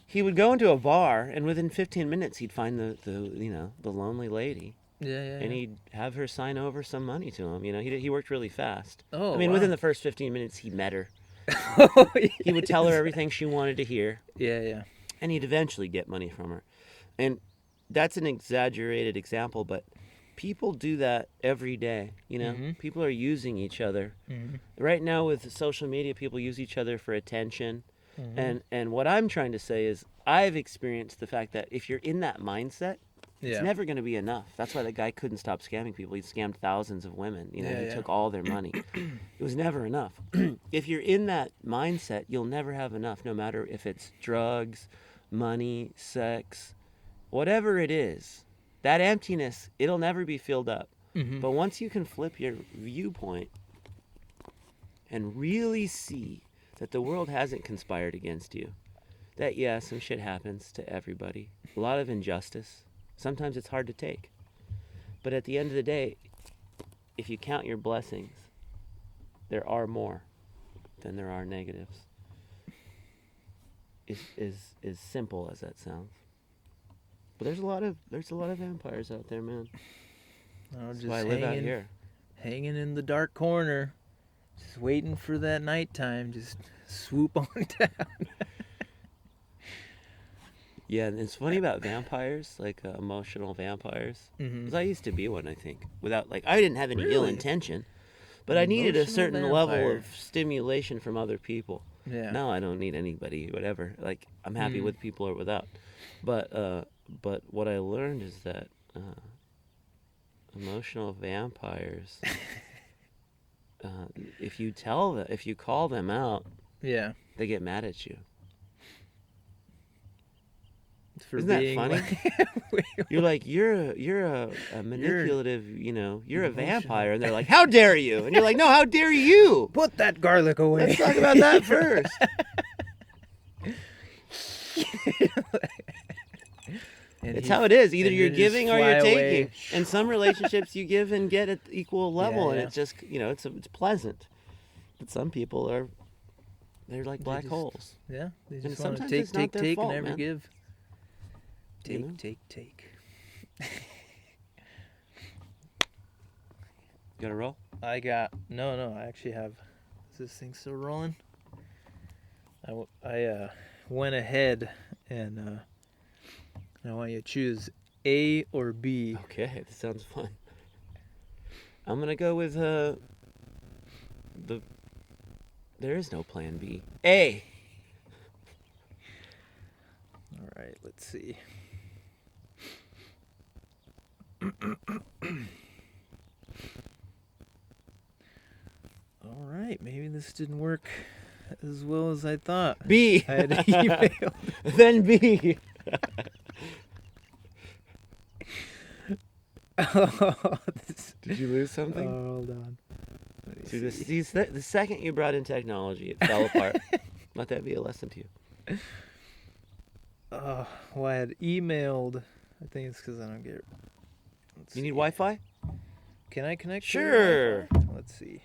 A: He would go into a bar, and within 15 minutes, he'd find the lonely lady,
B: Yeah, yeah.
A: and
B: yeah.
A: he'd have her sign over some money to him. He worked really fast.
B: Oh,
A: I mean,
B: wow.
A: within the first 15 minutes, he met her.
B: Oh,
A: He would tell her everything she wanted to hear.
B: Yeah, yeah.
A: And he'd eventually get money from her. And that's an exaggerated example, but people do that every day,
B: Mhm.
A: People are using each other.
B: Mhm.
A: Right now with social media, people use each other for attention.
B: Mhm.
A: And what I'm trying to say is I've experienced the fact that if you're in that mindset,
B: Yeah.
A: it's never going to be enough. That's why the guy couldn't stop scamming people. He scammed thousands of women.
B: Yeah,
A: He
B: yeah.
A: took all their money. It was never enough. If you're in that mindset, you'll never have enough, no matter if it's drugs, money, sex, whatever it is. That emptiness, it'll never be filled up.
B: Mhm.
A: But once you can flip your viewpoint and really see that the world hasn't conspired against you, that, yeah, some shit happens to everybody, a lot of injustice. Sometimes it's hard to take. But at the end of the day, if you count your blessings, there are more than there are negatives. As simple as that sounds. But there's a lot of vampires out there, man. That's
B: Just
A: why I live out here.
B: hanging in the dark corner, just waiting for that nighttime. Just swoop on down.
A: Yeah, and it's funny about vampires, like emotional vampires. Because I used to be one, I think. I didn't have any ill
B: Really?
A: intention, but I needed a
B: Emotional
A: certain level
B: vampire.
A: of stimulation from other people.
B: Yeah.
A: Now I don't need anybody, whatever. Like, I'm happy with people or without. But what I learned is that emotional vampires, if you call them out,
B: Yeah.
A: they get mad at you.
B: For
A: Isn't that
B: being
A: funny? You're like, you're a manipulative, you're a vampire, and they're like, how dare you? And you're like, no, how dare you?
B: Put that garlic away.
A: Let's talk about that first. It's how it is. Either
B: and
A: you're
B: then just
A: giving or
B: fly
A: you're
B: away.
A: taking. And some relationships you give and get at equal level, and
B: yeah.
A: it's just, it's pleasant. But some people they're like black
B: just-
A: holes.
B: Yeah. They
A: And
B: just want to
A: sometimes
B: take,
A: it's not
B: take,
A: their
B: take,
A: fault,
B: and never
A: man.
B: give.
A: You know?
B: Take.
A: You got to roll?
B: I got no. I actually have. Is this thing still rolling? I went ahead and I want you to choose A or B?
A: Okay, this sounds fun. I'm gonna go with the. There is no plan B. A.
B: All right, let's see. All right, maybe this didn't work as well as I thought.
A: B.
B: I had emailed.
A: Then B.
B: Oh,
A: Did you lose something?
B: hold on.
A: See, the second you brought in technology, it fell apart. Let that be a lesson to you.
B: Well, I had emailed. I think it's because I don't get.
A: You need Wi-Fi?
B: Can I connect? to
A: Sure.
B: Wi-Fi? Let's see.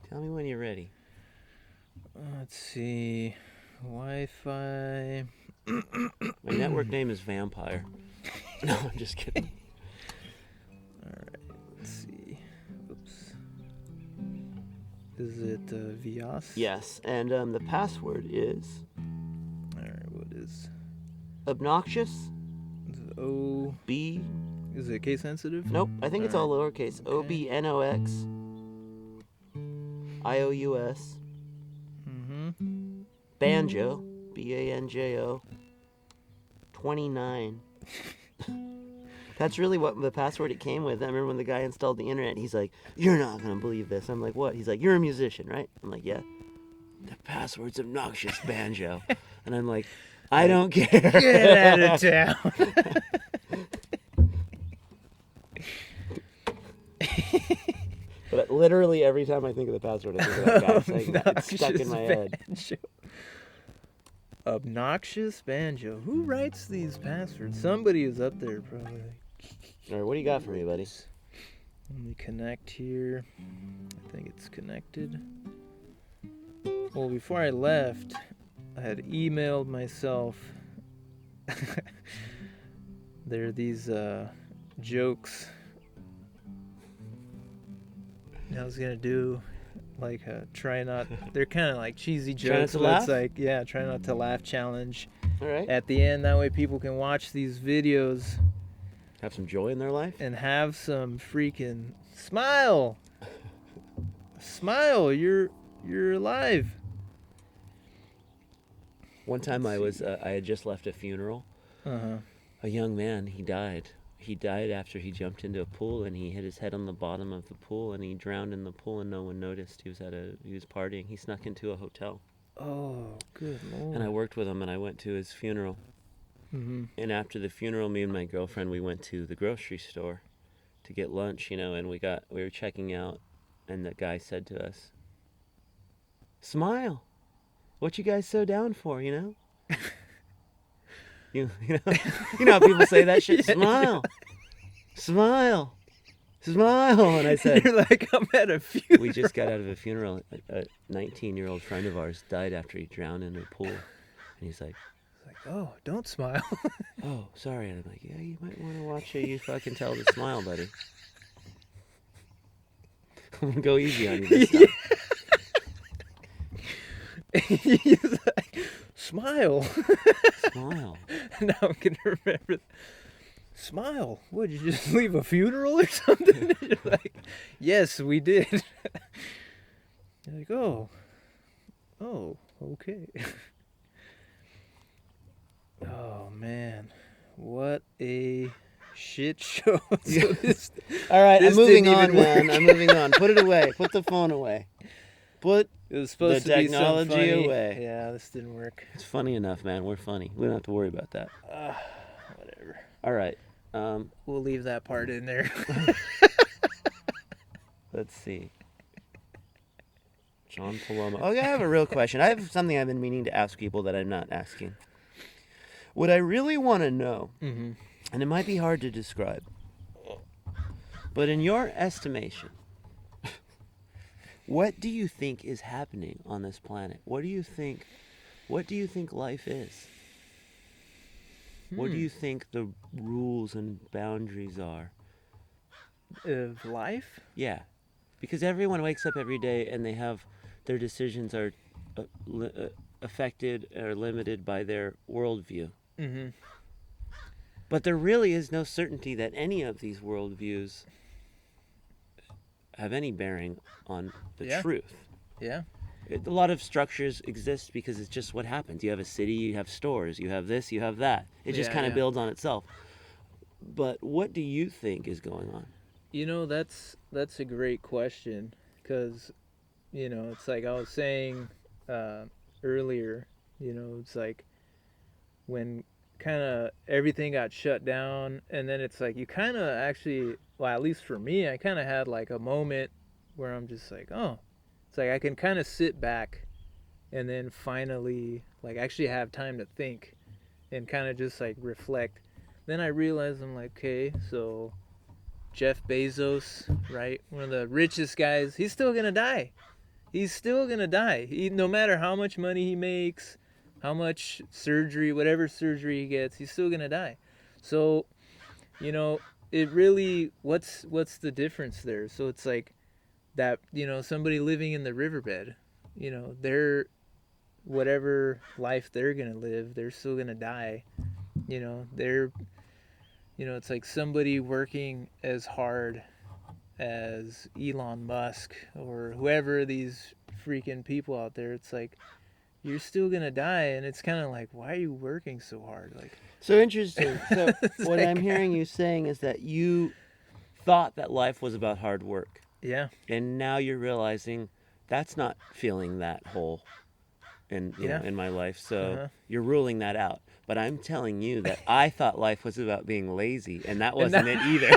A: Tell me when you're ready.
B: Let's see. Wi-Fi.
A: My network name is Vampire. No, I'm just kidding.
B: All right. Let's see. Oops. Is it Vias?
A: Yes, and the password is
B: All right. What is?
A: obnoxious.
B: Is it O?
A: B.
B: Is it case sensitive?
A: Nope, I think it's all lowercase.
B: Okay.
A: OBNOX IOUS
B: Mm-hmm.
A: banjo BANJO 29. That's really what the password it came with. I remember when the guy installed the internet, he's like, "You're not gonna believe this." I'm like, "What?" He's like, "You're a musician, right?" I'm like, "Yeah." The password's obnoxious banjo, and I'm like, "I don't care."
B: Get out of town.
A: But literally every time I think of the password, I think of that guy saying that. It's stuck in my head.
B: Banjo. Obnoxious banjo. Who writes these passwords? Somebody is up there probably.
A: All right, what do you got for me, buddy?
B: Let me connect here. I think it's connected. Well, before I left, I had emailed myself. There are these jokes I was gonna do, like try not. They're kind of like cheesy
A: Try not
B: jokes,
A: to
B: but
A: laugh?
B: it's like try not to laugh challenge
A: All right.
B: at the end. That way, people can watch these videos
A: Have some joy in their life?
B: and have some freaking smile. Smile, you're alive.
A: One time I had just left a funeral.
B: Uh-huh.
A: A young man, he died. He died after he jumped into a pool and he hit his head on the bottom of the pool and he drowned in the pool and no one noticed. He was partying. He snuck into a hotel.
B: Oh, good lord.
A: And I worked with him and I went to his funeral.
B: Mm-hmm.
A: And after the funeral, me and my girlfriend, we went to the grocery store to get lunch, and we were checking out and the guy said to us, "Smile. What you guys so down for, you know?" You know how people say that shit?
B: Yeah.
A: Smile. Smile. Smile. And I said,
B: You're like, I'm at a funeral.
A: we just got out of a funeral. A 19-year-old friend of ours died after he drowned in a pool. And he's like,
B: Oh, don't smile.
A: "Oh, sorry." And I'm like, "Yeah, you might want to watch it. You fucking tell to smile, buddy." I'm going to go easy on you this time.
B: He's like, smile.
A: Smile.
B: Now I'm gonna remember. Smile. What, did you just leave a funeral or something? You're like, yes, we did. You're like, oh, okay. Oh man, what a shit show. So this,
A: All right,
B: this
A: I'm moving
B: didn't
A: on,
B: even
A: man.
B: work.
A: I'm moving on. Put it away. Put the phone away. Put
B: It was supposed
A: the
B: to be something
A: technology
B: funny.
A: away.
B: Yeah, this didn't work.
A: It's funny enough, man. We're funny. We don't have to worry about that.
B: Whatever.
A: All right.
B: We'll leave that part in there.
A: Let's see. Jon Palomo. Oh, yeah, I have a real question. I have something I've been meaning to ask people that I'm not asking. What I really want to know,
B: Mm-hmm.
A: and it might be hard to describe, but in your estimation, what do you think is happening on this planet? What do you think life is? What do you think the rules and boundaries are?
B: Of life?
A: Yeah. Because everyone wakes up every day and they have their decisions are affected or limited by their worldview.
B: Mm-hmm.
A: But there really is no certainty that any of these worldviews have any bearing on the truth.
B: Yeah.
A: A lot of structures exist because it's just what happens. You have a city, you have stores, you have this, you have that. It just kind of builds on itself. But what do you think is going on?
B: You know, that's a great question, because, you know, it's like I was saying earlier, you know, it's like when kind of everything got shut down, and then it's like you kind of actually, well, at least for me, I kind of had like a moment where I'm just like, oh, it's like I can kind of sit back and then finally like actually have time to think and kind of just like reflect. Then I realized, I'm like, okay, so Jeff Bezos, right, one of the richest guys, he's still gonna die. He's still gonna die. No matter how much money he makes, how much surgery, whatever surgery he gets, he's still gonna die. So, you know, it really, what's the difference there? So it's like that, you know, somebody living in the riverbed, you know, they're, whatever life they're gonna live, they're still gonna die. You know, they're, you know, it's like somebody working as hard as Elon Musk or whoever these freaking people out there. It's like, you're still gonna die, and it's kind of like, why are you working so hard? Like,
A: so interesting. So what
B: like,
A: I'm hearing you saying is that you thought that life was about hard work.
B: Yeah.
A: And now you're realizing that's not feeling that whole in you know in my life. So you're ruling that out. But I'm telling you that I thought life was about being lazy, and that wasn't it either.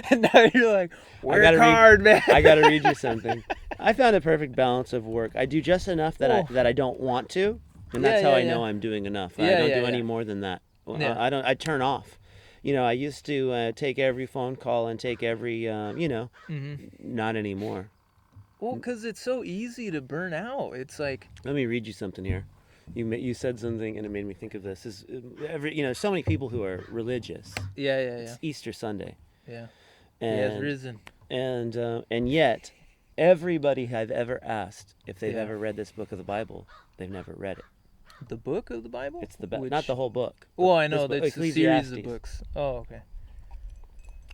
B: And now you're like, work hard, man.
A: I gotta read you something. I found a perfect balance of work. I do just enough that I don't want to, and that's how I know I'm doing enough. I don't do any more than that. I turn off. You know, I used to take every phone call and take every not anymore.
B: Well, because it's so easy to burn out. It's like,
A: let me read you something here. You said something and it made me think of this. Is so many people who are religious.
B: Yeah.
A: It's Easter Sunday.
B: Yeah.
A: And,
B: he has risen.
A: And yet, everybody I've ever asked if they've ever read this book of the Bible, they've never read it.
B: The book of the Bible?
A: It's not the whole book.
B: Well, I know that's a series of books. Oh, okay.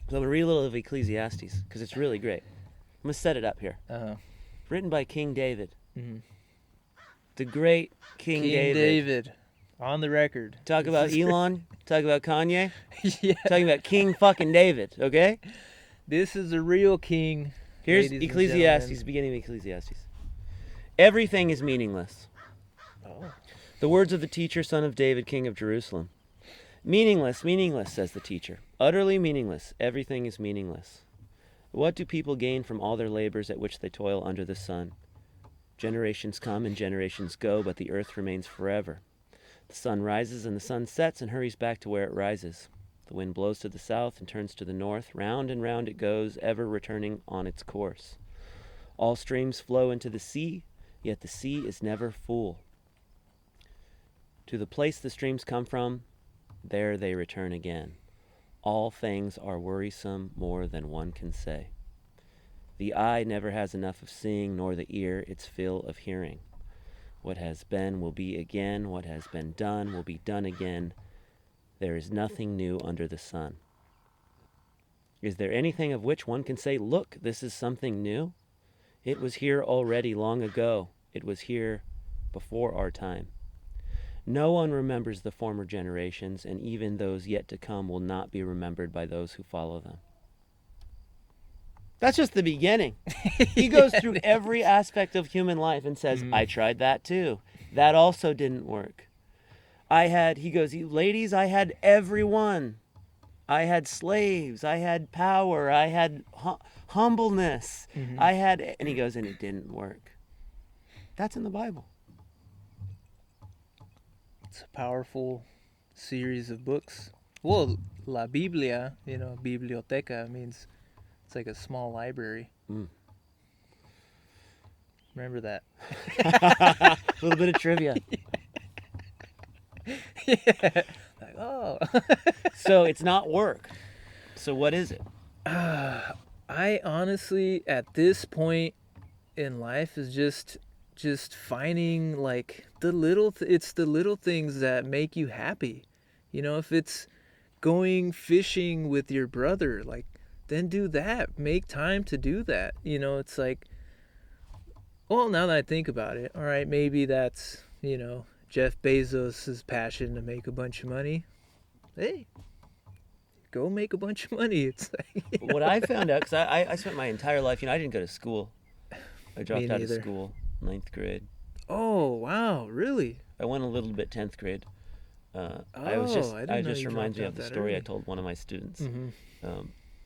A: So I'm gonna read a little of Ecclesiastes because it's really great. I'm gonna set it up here. Written by King David. Mm-hmm. The great King David.
B: On the record.
A: Talk about Elon. Talk about Kanye.
B: Yeah.
A: Talking about King fucking David, okay?
B: This is a real king.
A: Here's Ecclesiastes, beginning of Ecclesiastes. Everything is meaningless.
B: Oh.
A: The words of the teacher, son of David, king of Jerusalem. Meaningless, meaningless, says the teacher. Utterly meaningless. Everything is meaningless. What do people gain from all their labors at which they toil under the sun? Generations come and generations go, but the earth remains forever. The sun rises and the sun sets and hurries back to where it rises. The wind blows to the south and turns to the north. Round and round it goes, ever returning on its course. All streams flow into the sea, yet the sea is never full. To the place the streams come from, there they return again. All things are worrisome more than one can say. The eye never has enough of seeing, nor the ear its fill of hearing. What has been will be again, what has been done will be done again. There is nothing new under the sun. Is there anything of which one can say, look, this is something new? It was here already long ago. It was here before our time. No one remembers the former generations, and even those yet to come will not be remembered by those who follow them. That's just the beginning. He goes through every aspect of human life and says, I tried that too. That also didn't work. Ladies, I had everyone. I had slaves. I had power. I had humbleness. And he goes, and it didn't work. That's in the Bible.
B: It's a powerful series of books. Well, La Biblia, biblioteca means it's like a small library. Remember that.
A: A little bit of trivia.
B: Yeah. Like, oh.
A: So it's not work. So what is it?
B: I honestly, at this point in life, is just just finding like it's the little things that make you happy. You know, if it's going fishing with your brother, like, then do that. Make time to do that. You know, it's like, well, now that I think about it, all right, maybe that's, Jeff Bezos' passion to make a bunch of money. Hey, go make a bunch of money. It's like,
A: What I found out, because I spent my entire life, I didn't go to school. I dropped out of
B: neither.
A: school, 9th grade.
B: Oh, wow, really?
A: I went a little bit 10th grade.
B: I didn't know
A: just
B: you
A: reminds me
B: dropped
A: of
B: out
A: the
B: that
A: story I
B: early.
A: told one of my students.
B: Mm-hmm.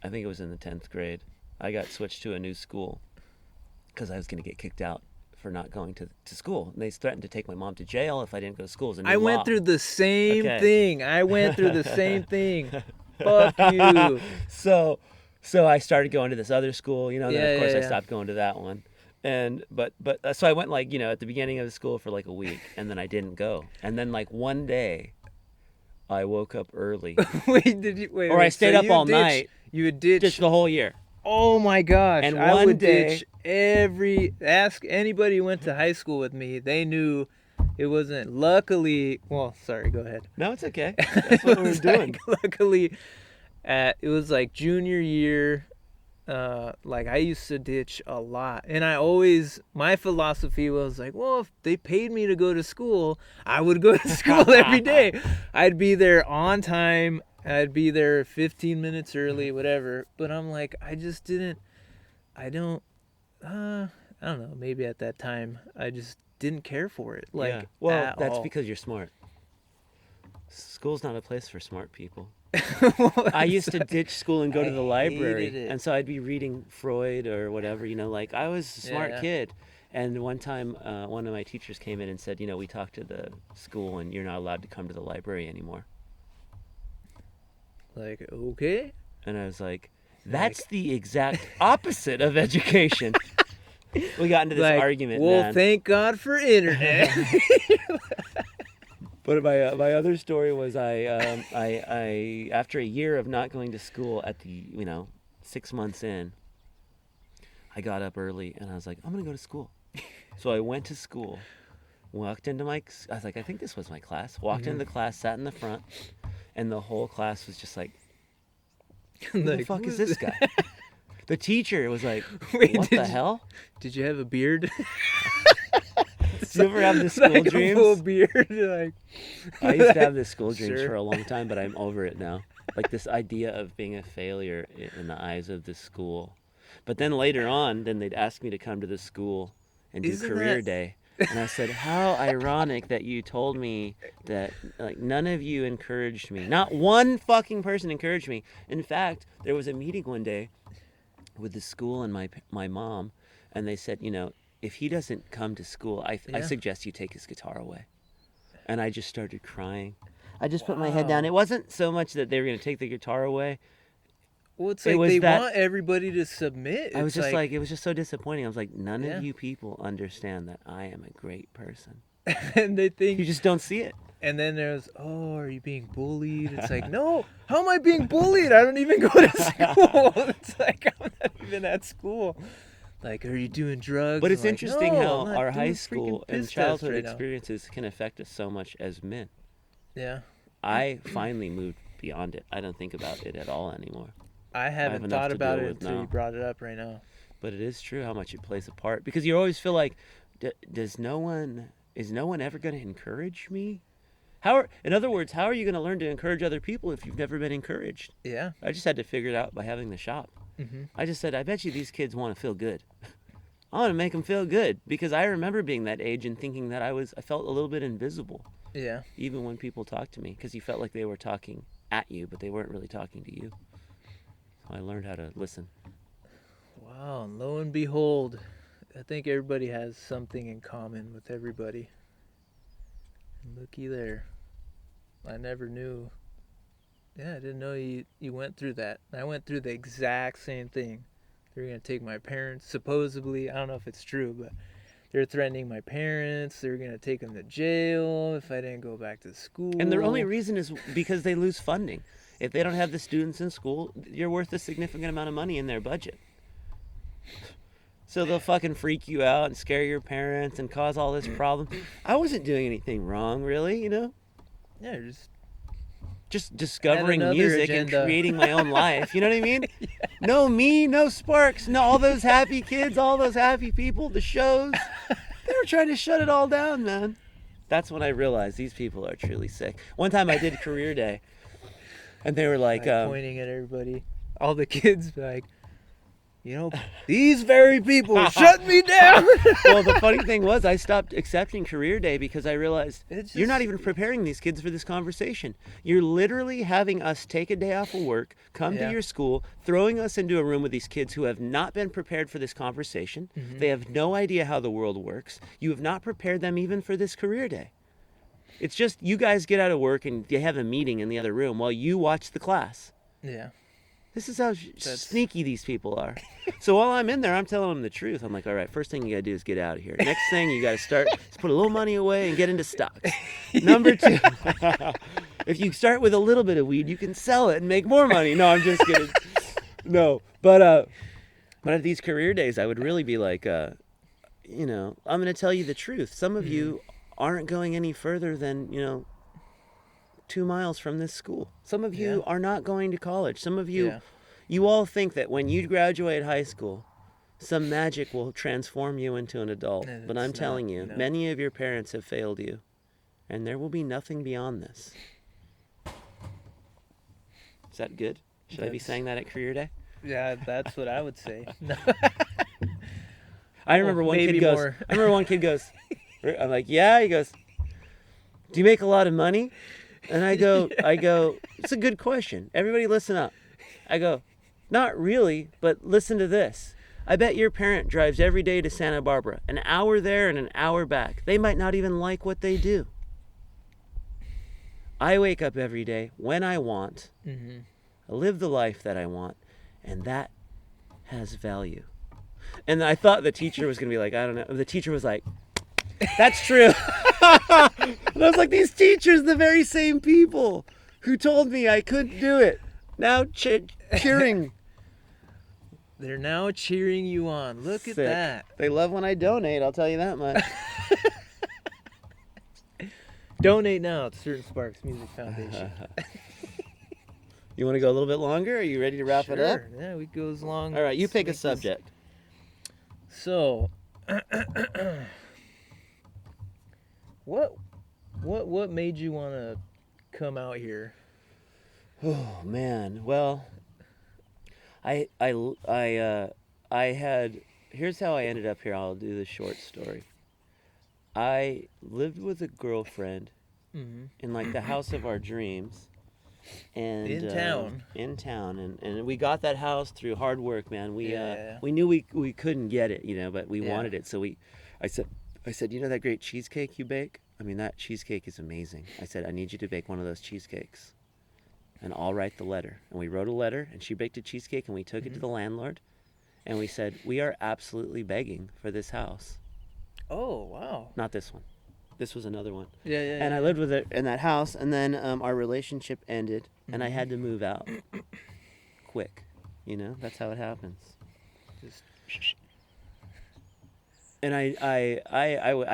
A: I think it was in the 10th grade. I got switched to a new school because I was going to get kicked out for not going to school. And they threatened to take my mom to jail if I didn't go to school. It was a new
B: I went
A: law.
B: through the same
A: Okay.
B: thing. I went through the same thing. Fuck you.
A: So I started going to this other school, and then of course I
B: Yeah.
A: stopped going to that one. So I went at the beginning of the school for like a week, and then I didn't go. And then like one day I woke up early.
B: Wait?
A: Or I stayed
B: so
A: up all night.
B: You would ditch.
A: Just the whole year.
B: Oh my gosh!
A: And
B: I
A: one
B: would
A: day-
B: ditch ask anybody who went to high school with me. They knew it wasn't. Luckily, well, sorry. Go ahead.
A: No, it's okay. That's what we were doing.
B: Luckily, it was like junior year. Like I used to ditch a lot, and my philosophy was like, well, if they paid me to go to school, I would go to school every day. I'd be there on time. I'd be there 15 minutes early, whatever. But I'm like, I don't know. Maybe at that time, I just didn't care for it. Like,
A: Yeah. Well,
B: at
A: that's
B: all.
A: because you're smart. School's not a place for smart people.
B: Well,
A: I used to ditch school and go to
B: I
A: the library,
B: hated it.
A: and so I'd be reading Freud or whatever, like I was a smart
B: Yeah.
A: kid. And one time, one of my teachers came in and said, we talked to the school and you're not allowed to come to the library anymore.
B: Like, okay.
A: And I was like, that's the exact opposite of education. We got into this argument,
B: well,
A: man.
B: thank God for internet.
A: But my other story was I after a year of not going to school, at the 6 months in, I got up early and I was like, I'm gonna go to school. So I went to school, walked into I was like, I think this was my class. Walked into the class, sat in the front, and the whole class was just like, who the
B: Like,
A: fuck
B: who
A: is
B: is
A: this guy? The teacher was like,
B: Wait,
A: what the hell?
B: Did you have a beard?
A: Do you ever have the school
B: like
A: dreams?
B: A full beard, like.
A: I used to have this school dreams
B: Sure.
A: for a long time, but I'm over it now. Like this idea of being a failure in the eyes of the school. But then later on, they'd ask me to come to the school and do
B: Isn't
A: career
B: that-
A: day. And I said, how ironic that you told me that like none of you encouraged me. Not one fucking person encouraged me. In fact, there was a meeting one day with the school and my mom, and they said, if he doesn't come to school, I
B: Yeah.
A: suggest you take his guitar away. And I just started crying. I just put my head down. It wasn't so much that they were going to take the guitar away.
B: Well, it's
A: It
B: like
A: was
B: they
A: that-
B: want everybody to submit.
A: I was
B: It's
A: just like, it was just so disappointing. I was like, none
B: Yeah.
A: of you people understand that I am a great person.
B: and they think,
A: You just don't see it.
B: and then there's, oh, are you being bullied? It's like, no, how am I being bullied? I don't even go to school. It's like, I'm not even at school. Like, are you doing drugs?
A: But it's
B: I'm like,
A: interesting
B: "No,
A: how
B: I'm not
A: our
B: doing
A: high
B: freaking
A: school
B: piss
A: and
B: tests
A: childhood
B: right now."
A: experiences can affect us so much as men.
B: Yeah,
A: I finally moved beyond it. I don't think about it at all anymore.
B: I haven't
A: enough
B: thought
A: to
B: about
A: deal
B: it
A: with
B: until
A: now.
B: you brought it up right now.
A: But it is true how much it plays a part, because you always feel like, is no one ever going to encourage me? In other words, how are you going to learn to encourage other people if you've never been encouraged?
B: Yeah.
A: I just had to figure it out by having the shop.
B: Mm-hmm.
A: I just said, I bet you these kids want to feel good. I want to make them feel good, because I remember being that age and thinking that I felt a little bit invisible,
B: Yeah.
A: even when people talked to me, because you felt like they were talking at you, but they weren't really talking to you. So I learned how to listen.
B: Wow, and lo and behold, I think everybody has something in common with everybody. And looky there. I never knew. Yeah, I didn't know you went through that. I went through the exact same thing. They were going to take my parents, supposedly. I don't know if it's true, but they're threatening my parents. They were going to take them to jail if I didn't go back to school.
A: And the only reason is because they lose funding. If they don't have the students in school, you're worth a significant amount of money in their budget. So they'll fucking freak you out and scare your parents and cause all this problem. I wasn't doing anything wrong, really, you know?
B: Yeah,
A: Just discovering
B: another
A: music
B: agenda.
A: and creating my own life. You know what I mean? No me, no Sparks, no all those happy kids, all those happy people, the shows. They were trying to shut it all down, man. That's when I realized these people are truly sick. One time I did career day, and they were like
B: pointing at everybody. All the kids like, these very people shut me down.
A: well, the funny thing was I stopped accepting career day because I realized
B: It's
A: you're not
B: just-
A: even preparing these kids for this conversation. You're literally having us take a day off of work, come
B: Yeah.
A: to your school, throwing us into a room with these kids who have not been prepared for this conversation.
B: Mm-hmm.
A: They have no idea how the world works. You have not prepared them even for this career day. It's just you guys get out of work and you have a meeting in the other room while you watch the class.
B: Yeah.
A: This is how sneaky these people are. So while I'm in there, I'm telling them the truth. I'm like, all right, first thing you got to do is get out of here. Next thing, you got to start is put a little money away and get into stocks. Number 2, if you start with a little bit of weed, you can sell it and make more money. No, I'm just kidding. No, but at these career days, I would really be like, I'm going to tell you the truth. Some of you aren't going any further than, 2 miles from this school. Some of you are not going to college. Some of you, you all think that when you graduate high school, some magic will transform you into an adult.
B: And
A: But I'm
B: it's
A: telling
B: not,
A: you,
B: no.
A: many of your parents have failed you, and there will be nothing beyond this. Is that good? Should I be
B: That's-
A: saying that at career day?
B: Yeah, that's what I would say. No.
A: I remember one
B: maybe
A: kid goes.
B: more.
A: I remember one kid goes. I'm like, yeah. He goes, do you make a lot of money? And I go, it's a good question. Everybody listen up. I go, not really, but listen to this. I bet your parent drives every day to Santa Barbara, an hour there and an hour back. They might not even like what they do. I wake up every day when I want.
B: Mm-hmm.
A: I live the life that I want, and that has value. And I thought the teacher was going to be like, I don't know. The teacher was like, that's true. And I was like, these teachers, the very same people who told me I couldn't do it, now cheering.
B: They're now cheering you on. Look at
A: Sick.
B: that.
A: They love when I donate, I'll tell you that much.
B: Donate now to Certain Sparks Music Foundation.
A: You want to go a little bit longer? Are you ready to wrap it up?
B: Sure. Yeah, we go as long.
A: All right, you pick a
B: make this-
A: subject.
B: So, what made you want to come out here?
A: Oh man, well, I had. Here's how I ended up here. I'll do the short story. I lived with a girlfriend
B: Mm-hmm.
A: in like the house of our dreams, and
B: In town.
A: and we got that house through hard work, man.
B: Yeah.
A: We knew we couldn't get it, but we
B: Yeah.
A: wanted it, so I said, that great cheesecake you bake? I mean, that cheesecake is amazing. I said, I need you to bake one of those cheesecakes, and I'll write the letter. And we wrote a letter, and she baked a cheesecake, and we took it to the landlord, and we said, we are absolutely begging for this house.
B: Oh, wow.
A: Not this one. This was another one.
B: Yeah.
A: And I lived with it in that house, and then our relationship ended, and I had to move out quick. That's how it happens.
B: Just
A: And I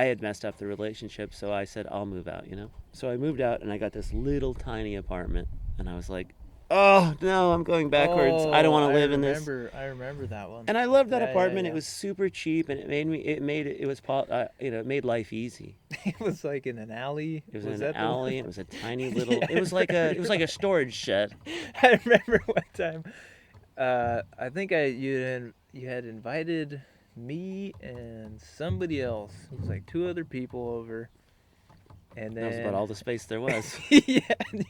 A: had messed up the relationship, so I said, I'll move out, So I moved out, and I got this little tiny apartment, and I was like, oh, no, I'm going backwards. I don't want to live in this.
B: I remember that one.
A: And I loved that
B: Yeah, yeah,
A: apartment.
B: yeah.
A: It was super cheap, and it made life easy.
B: It was like in an alley.
A: It was in
B: that
A: an
B: the
A: alley.
B: one?
A: It was a tiny little. It was like a storage shed.
B: I remember one time. I think you had invited me and somebody else. It was like 2 other people over, and then
A: That was about all the space there was.
B: yeah. And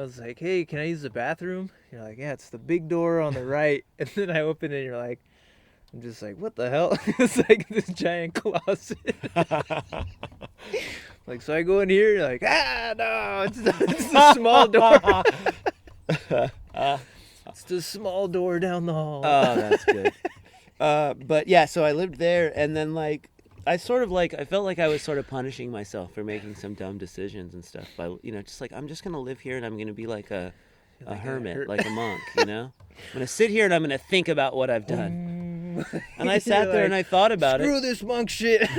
B: I was like, hey, can I use the bathroom? You're like, yeah, it's the big door on the right. And then I open it, and you're like, I'm just like, what the hell? It's like this giant closet. Like, so I go in here, you're like, no, it's the small door. It's the small door down the hall.
A: Oh, that's good. But yeah, so I lived there, and then I felt like I was sort of punishing myself for making some dumb decisions and stuff. By just like, I'm just gonna live here, and I'm gonna be like a hermit, like a monk. I'm gonna sit here and I'm gonna think about what I've done. And I sat there and I thought about
B: Screw this monk shit.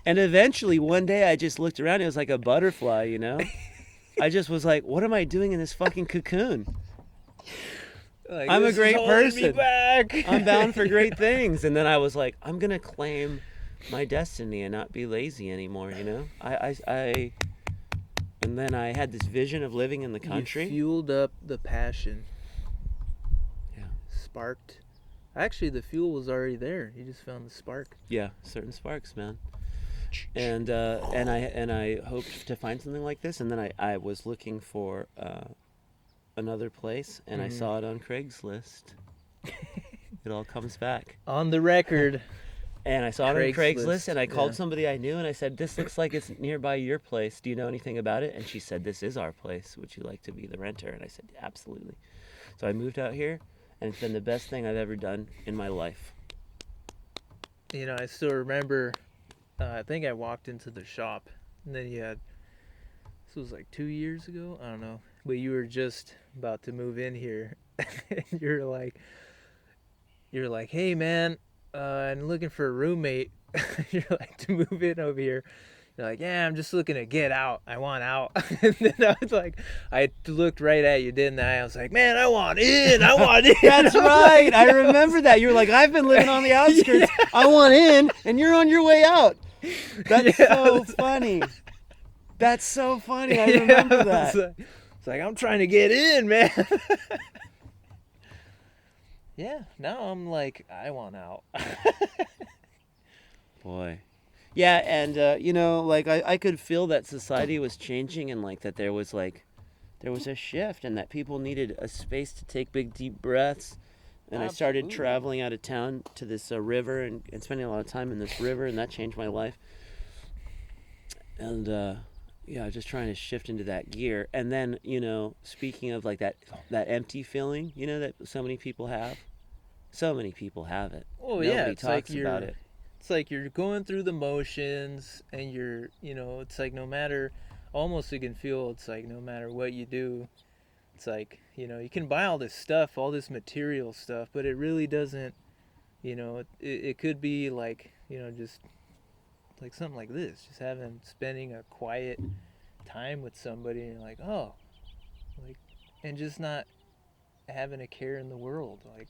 A: And eventually one day I just looked around. It was like a butterfly, you know? I just was like, what am I doing in this fucking cocoon?
B: Like,
A: I'm a great person.
B: Me back.
A: I'm bound for great things. And then I was like, I'm going to claim my destiny and not be lazy anymore, you know? And then I had this vision of living in the country.
B: You fueled up the passion.
A: Yeah.
B: Sparked. Actually, the fuel was already there. You just found the spark.
A: Yeah, certain sparks, man. And I hoped to find something like this. And then I was looking for another place, and I saw it on Craigslist. It all comes back.
B: On the record.
A: And I saw it on Craigslist, and I called somebody I knew, and I said, this looks like it's nearby your place. Do you know anything about it? And she said, this is our place. Would you like to be the renter? And I said, absolutely. So I moved out here, and it's been the best thing I've ever done in my life.
B: You know, I still remember, I think I walked into the shop, and then you had, this was like 2 years ago? I don't know. But you were just about to move in here, and you're like, hey, man, I'm looking for a roommate. You're like, to move in over here. You're like, yeah, I'm just looking to get out. I want out. And then I was like, I looked right at you, didn't I? I was like, man, I want in. I want in.
A: That's right. I remember that. You were like, I've been living on the outskirts. Yeah. I want in, and you're on your way out. That's so funny. That's so funny. I remember that.
B: It's like, I'm trying to get in, man. Yeah, now I'm like, I want out.
A: Boy. Yeah, and, you know, like, I could feel that society was changing, and, like, that there was a shift, and that people needed a space to take big, deep breaths. And I started traveling out of town to this river and spending a lot of time in this river, and that changed my life. And, yeah, just trying to shift into that gear. And then, you know, speaking of, like, that empty feeling, you know, that so many people have. So many people have it.
B: Oh,
A: Nobody
B: yeah, it's
A: talks
B: like
A: about it.
B: It's like you're going through the motions, and you're, you know, it's like no matter, almost you can feel, it's like no matter what you do, it's like, you know, you can buy all this stuff, all this material stuff, but it really doesn't, you know, it could be like, you know, just like something like this, just spending a quiet time with somebody, and you're like, oh, like, and just not having a care in the world. Like,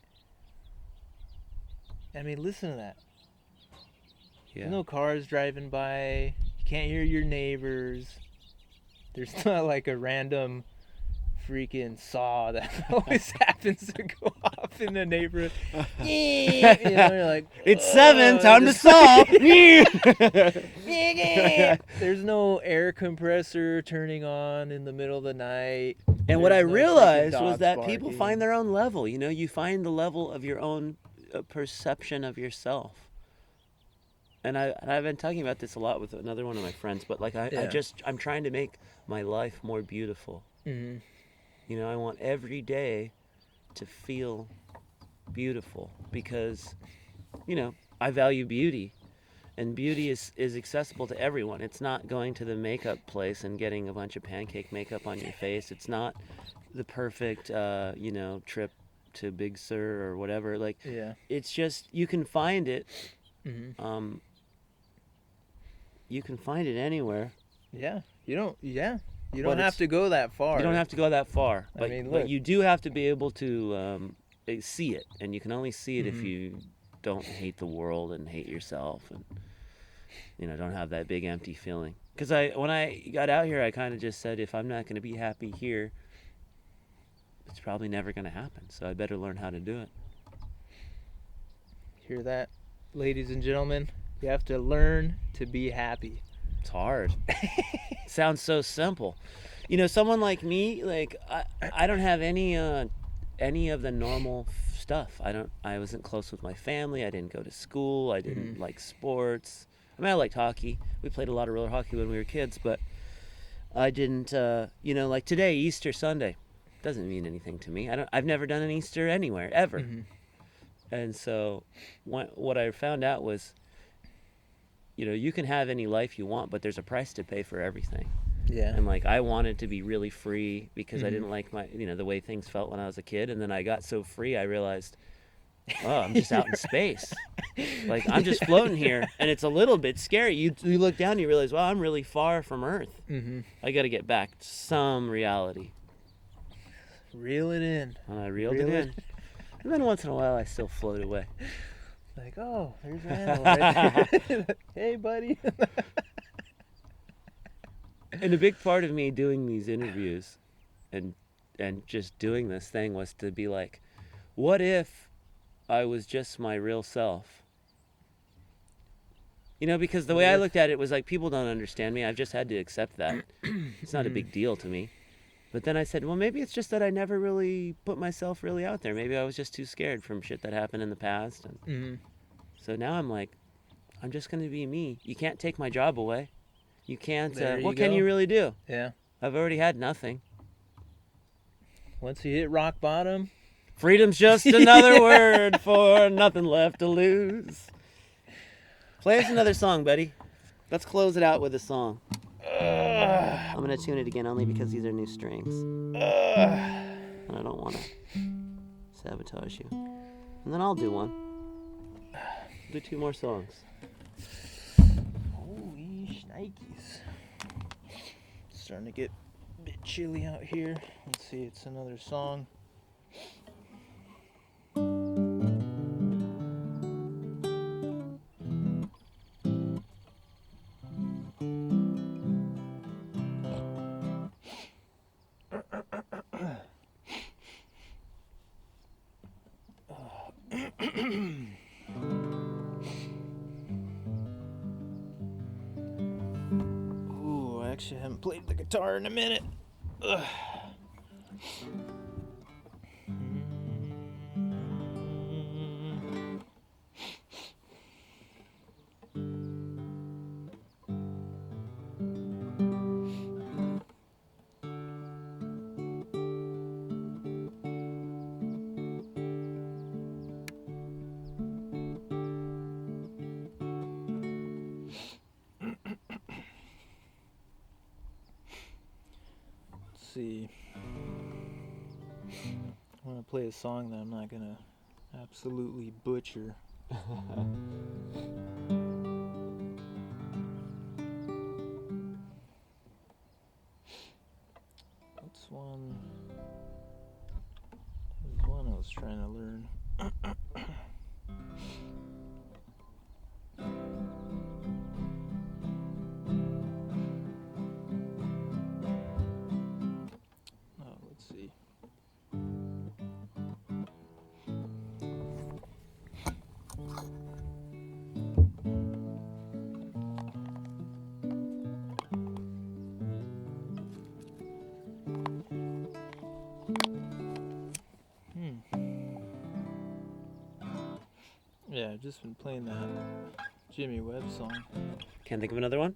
B: I mean, listen to that.
A: Yeah.
B: There's no cars driving by. You can't hear your neighbors. There's not like a random freaking saw that always happens to go off in the neighborhood. You know, you're like,
A: it's 7, time to saw.
B: There's no air compressor turning on in the middle of the night.
A: And what I realized was that people find their own level. You know, you find the level of your own perception of yourself. And I've been talking about this a lot with another one of my friends, but like I'm trying to make my life more beautiful.
B: Mm-hmm.
A: You know, I want every day to feel beautiful because, you know, I value beauty, and beauty is accessible to everyone. It's not going to the makeup place and getting a bunch of pancake makeup on your face. It's not the perfect, you know, trip to Big Sur or whatever. Like, it's just, you can find it.
B: Mm-hmm.
A: You can find it anywhere.
B: Yeah. You don't have to go that far.
A: You don't have to go that far. But,
B: I mean, look.
A: But you do have to be able to see it. And you can only see it if you don't hate the world and hate yourself. And, you know, don't have that big empty feeling. Because when I got out here, I kind of just said, if I'm not going to be happy here, it's probably never going to happen. So I better learn how to do it.
B: Hear that, ladies and gentlemen? You have to learn to be happy.
A: It's hard. Sounds so simple. You know, someone like me, like I don't have any of the normal stuff. I wasn't close with my family. I didn't go to school. I didn't like sports. I mean, I liked hockey. We played a lot of roller hockey when we were kids, but I didn't. You know, like today, Easter Sunday, doesn't mean anything to me. I've never done an Easter anywhere ever. Mm-hmm. And so, what I found out was, you know, you can have any life you want, but there's a price to pay for everything.
B: Yeah.
A: And like, I wanted to be really free because I didn't like the way things felt when I was a kid. And then I got so free, I realized oh, I'm just out in space. Like, I'm just floating here, and it's a little bit scary. You look down and you realize, wow, I'm really far from Earth.
B: Mm-hmm.
A: I got to get back to some reality.
B: Reel it in.
A: And I reeled it in. And then once in a while, I still float away.
B: Like, oh, there's Randall right there. Hey, buddy.
A: And a big part of me doing these interviews and just doing this thing was to be like, what if I was just my real self? You know, because the way I looked at it was like, people don't understand me. I've just had to accept that. It's not a big deal to me. But then I said, well, maybe it's just that I never really put myself really out there. Maybe I was just too scared from shit that happened in the past. And
B: Mm-hmm.
A: so now I'm like, I'm just going to be me. You can't take my job away. You can't. What can you really do?
B: Yeah.
A: I've already had nothing.
B: Once you hit rock bottom.
A: Freedom's just another word for nothing left to lose. Play us another song, buddy. Let's close it out with a song. I'm going to tune it again only because these are new strings. And I don't want to sabotage you. And then I'll do one. Do 2 more songs.
B: Holy shnikes. Starting to get a bit chilly out here. Let's see, it's another song. Ooh, I actually haven't played the guitar in a minute. Ugh. See. I want to play a song that I'm not gonna absolutely butcher. What's one? There's one I was trying to learn. Let's see. Yeah, I've just been playing that Jimmy Webb song.
A: Can't think of another one?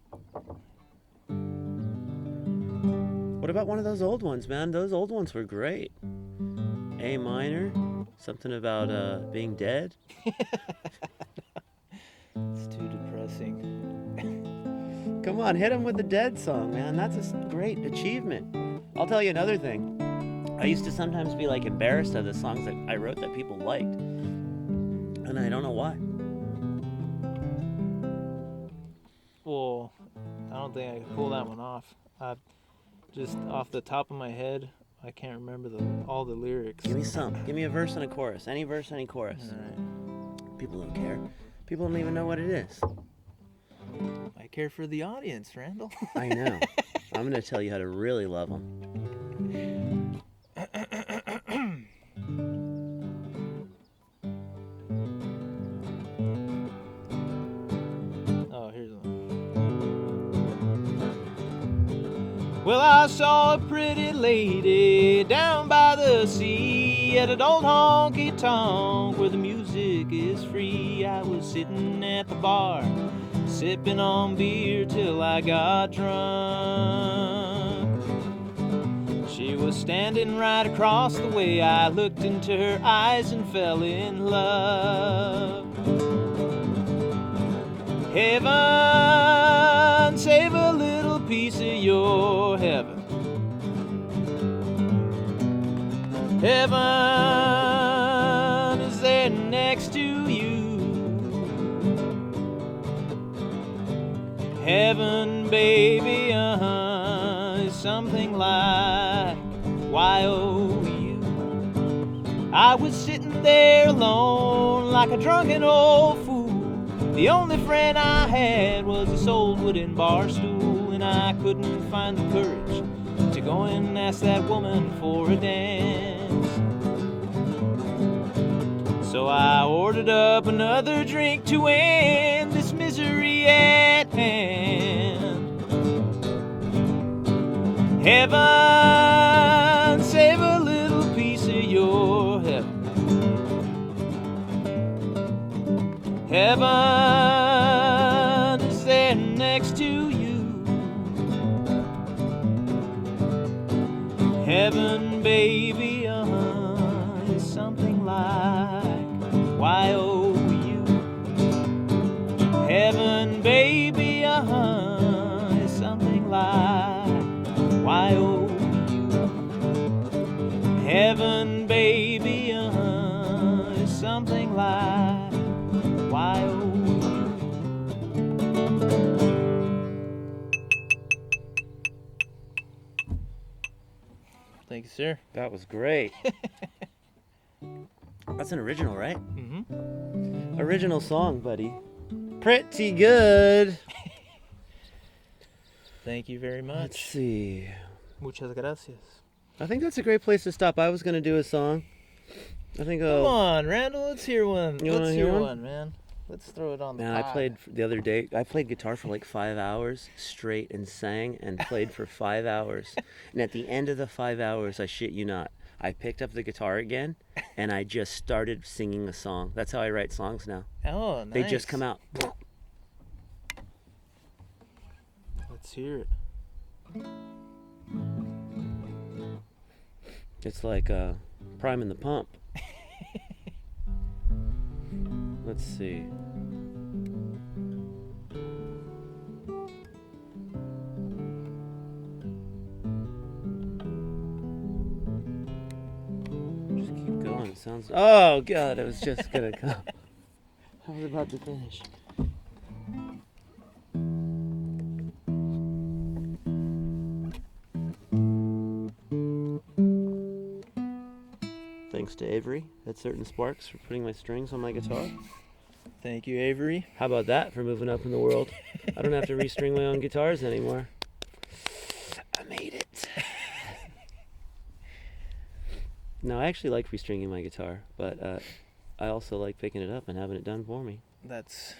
A: What about one of those old ones, man? Those old ones were great. A minor, something about being dead.
B: It's too depressing.
A: Come on, hit him with the Dead song, man. That's a great achievement. I'll tell you another thing. I used to sometimes be like embarrassed of the songs that I wrote that people liked. And I don't know why.
B: Well, I don't think I could pull that one off. Just off the top of my head, I can't remember all the lyrics.
A: Give me some. Give me a verse and a chorus. Any verse, any chorus.
B: All right.
A: People don't care. People don't even know what it is.
B: I care for the audience, Randall.
A: I know. I'm going to tell you how to really love them.
B: Oh, here's one. Well, I saw a pretty lady down by the sea at an old honky-tonk where the music is free. I was sitting at the bar, sipping on beer till I got drunk. She was standing right across the way. I looked into her eyes and fell in love. Heaven, save a little piece of your heaven. Heaven is there next Heaven, baby, is something like YOU. I was sitting there alone like a drunken old fool. The only friend I had was this old wooden bar stool, and I couldn't find the courage to go and ask that woman for a dance. So I ordered up another drink to end this misery at hand. Heaven, save a little piece of your heaven. Heaven is there next to you. Heaven, baby, is something like YOU. Heaven, baby, is something like YOU. Heaven, baby, is something like YOU. Thank you, sir.
A: That was great. That's an original, right?
B: Mm-hmm.
A: Original song, buddy. Pretty good.
B: Thank you very much.
A: Let's see.
B: Muchas gracias.
A: I think that's a great place to stop. I was going to do a song. I think
B: Come on, Randall. Let's hear one.
A: You wanna
B: Let's
A: hear
B: hear
A: one?
B: one, man. Let's throw it on the
A: Man, I
B: pod.
A: played the other day. I played guitar for like 5 hours straight and sang and played for 5 hours. And at the end of the 5 hours, I shit you not, I picked up the guitar again and I just started singing a song. That's how I write songs now.
B: Oh, nice.
A: They just come out.
B: Let's hear it.
A: It's like priming the pump. Let's see. Just keep going. It sounds. Oh God! It was just gonna come. I was about to finish. Thanks to Avery at Certain Sparks for putting my strings on my guitar.
B: Thank you, Avery.
A: How about that for moving up in the world? I don't have to restring my own guitars anymore. I made it. No, I actually like restringing my guitar, but I also like picking it up and having it done for me.
B: That's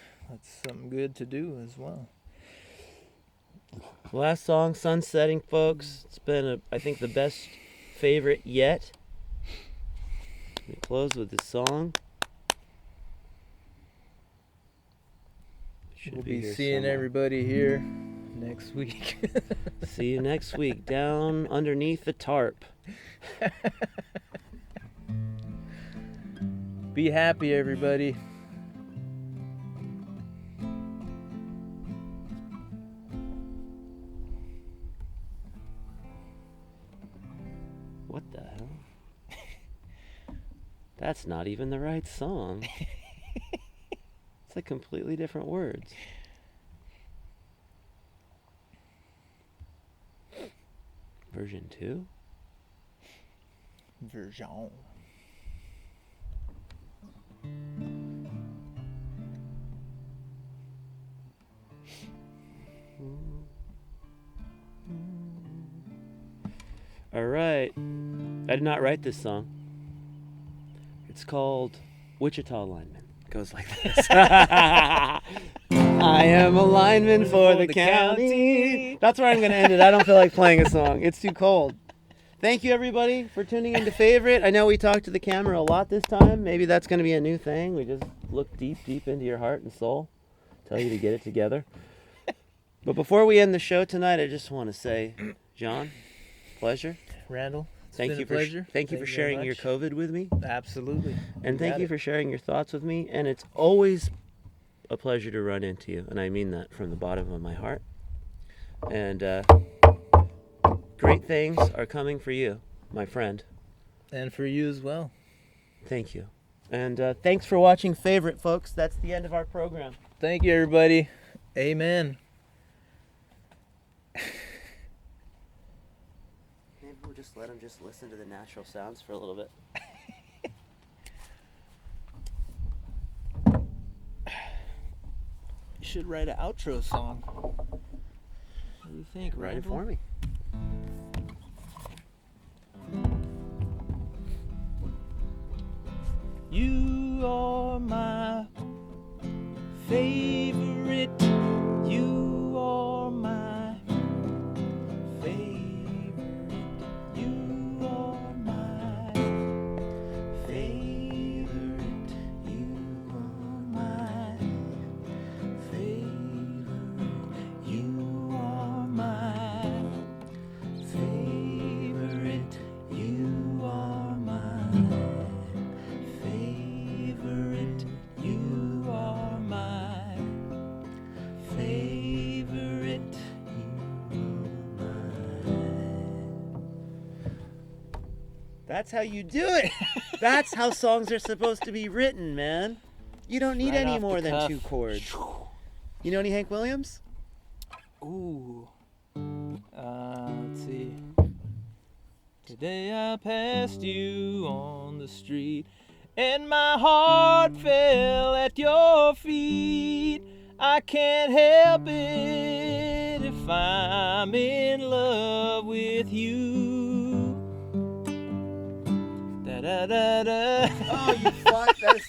B: something good to do as well.
A: Last song, Sun Setting, folks. It's been, I think, the best favorite yet. We close with this song. Should
B: We'll be
A: here
B: seeing
A: somewhere.
B: everybody here next week.
A: See you next week down underneath the tarp.
B: Be happy, everybody.
A: What the hell? That's not even the right song. It's like completely different words. Version 2?
B: Version.
A: All right. I did not write this song. It's called Wichita Lineman. It goes like this. I am a lineman for the county. That's where I'm going to end it. I don't feel like playing a song. It's too cold. Thank you, everybody, for tuning in to Favorite. I know we talked to the camera a lot this time. Maybe that's going to be a new thing. We just look deep into your heart and soul. Tell you to get it together. But before we end the show tonight, I just want to say, Jon, pleasure.
B: Randall, it's
A: Thank
B: been
A: you
B: a pleasure.
A: Thank you for
B: very
A: sharing your
B: much.
A: COVID with me.
B: Absolutely.
A: And thank
B: got
A: you
B: it.
A: for sharing your thoughts with me. And it's always a pleasure to run into you. And I mean that from the bottom of my heart. And great things are coming for you, my friend.
B: And for you as well.
A: Thank you. And thanks for watching Favorite, folks. That's the end of our program.
B: Thank you, everybody. Amen.
A: just let them just listen to the natural sounds for a little bit.
B: You should write an outro song. What do you think,
A: Write it
B: Randall?
A: for me.
B: You are my favorite. You are my favorite. You are my favorite. You are my favorite. You are my favorite. You are my favorite. You are my favorite.
A: That's how you do it. That's how songs are supposed to be written, man. You don't need
B: Right
A: any
B: off
A: more
B: the
A: than
B: cuff.
A: 2 chords. You know any Hank Williams?
B: Ooh. Let's see. Today I passed you on the street, and my heart fell at your feet. I can't help it if I'm in love with you. Da da da da.
A: Oh, you fuck. That's...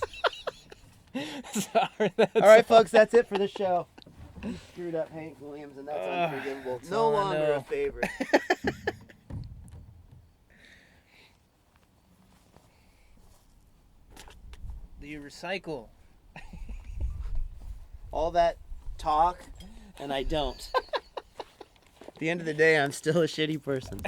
B: Sorry. That's
A: All right, folks, that's it for the show. You screwed up Hank Williams, and that's unforgivable.
B: that's
A: No
B: all I
A: longer
B: know.
A: a favorite.
B: Do you recycle?
A: All that talk, and I don't. At the end of the day, I'm still a shitty person.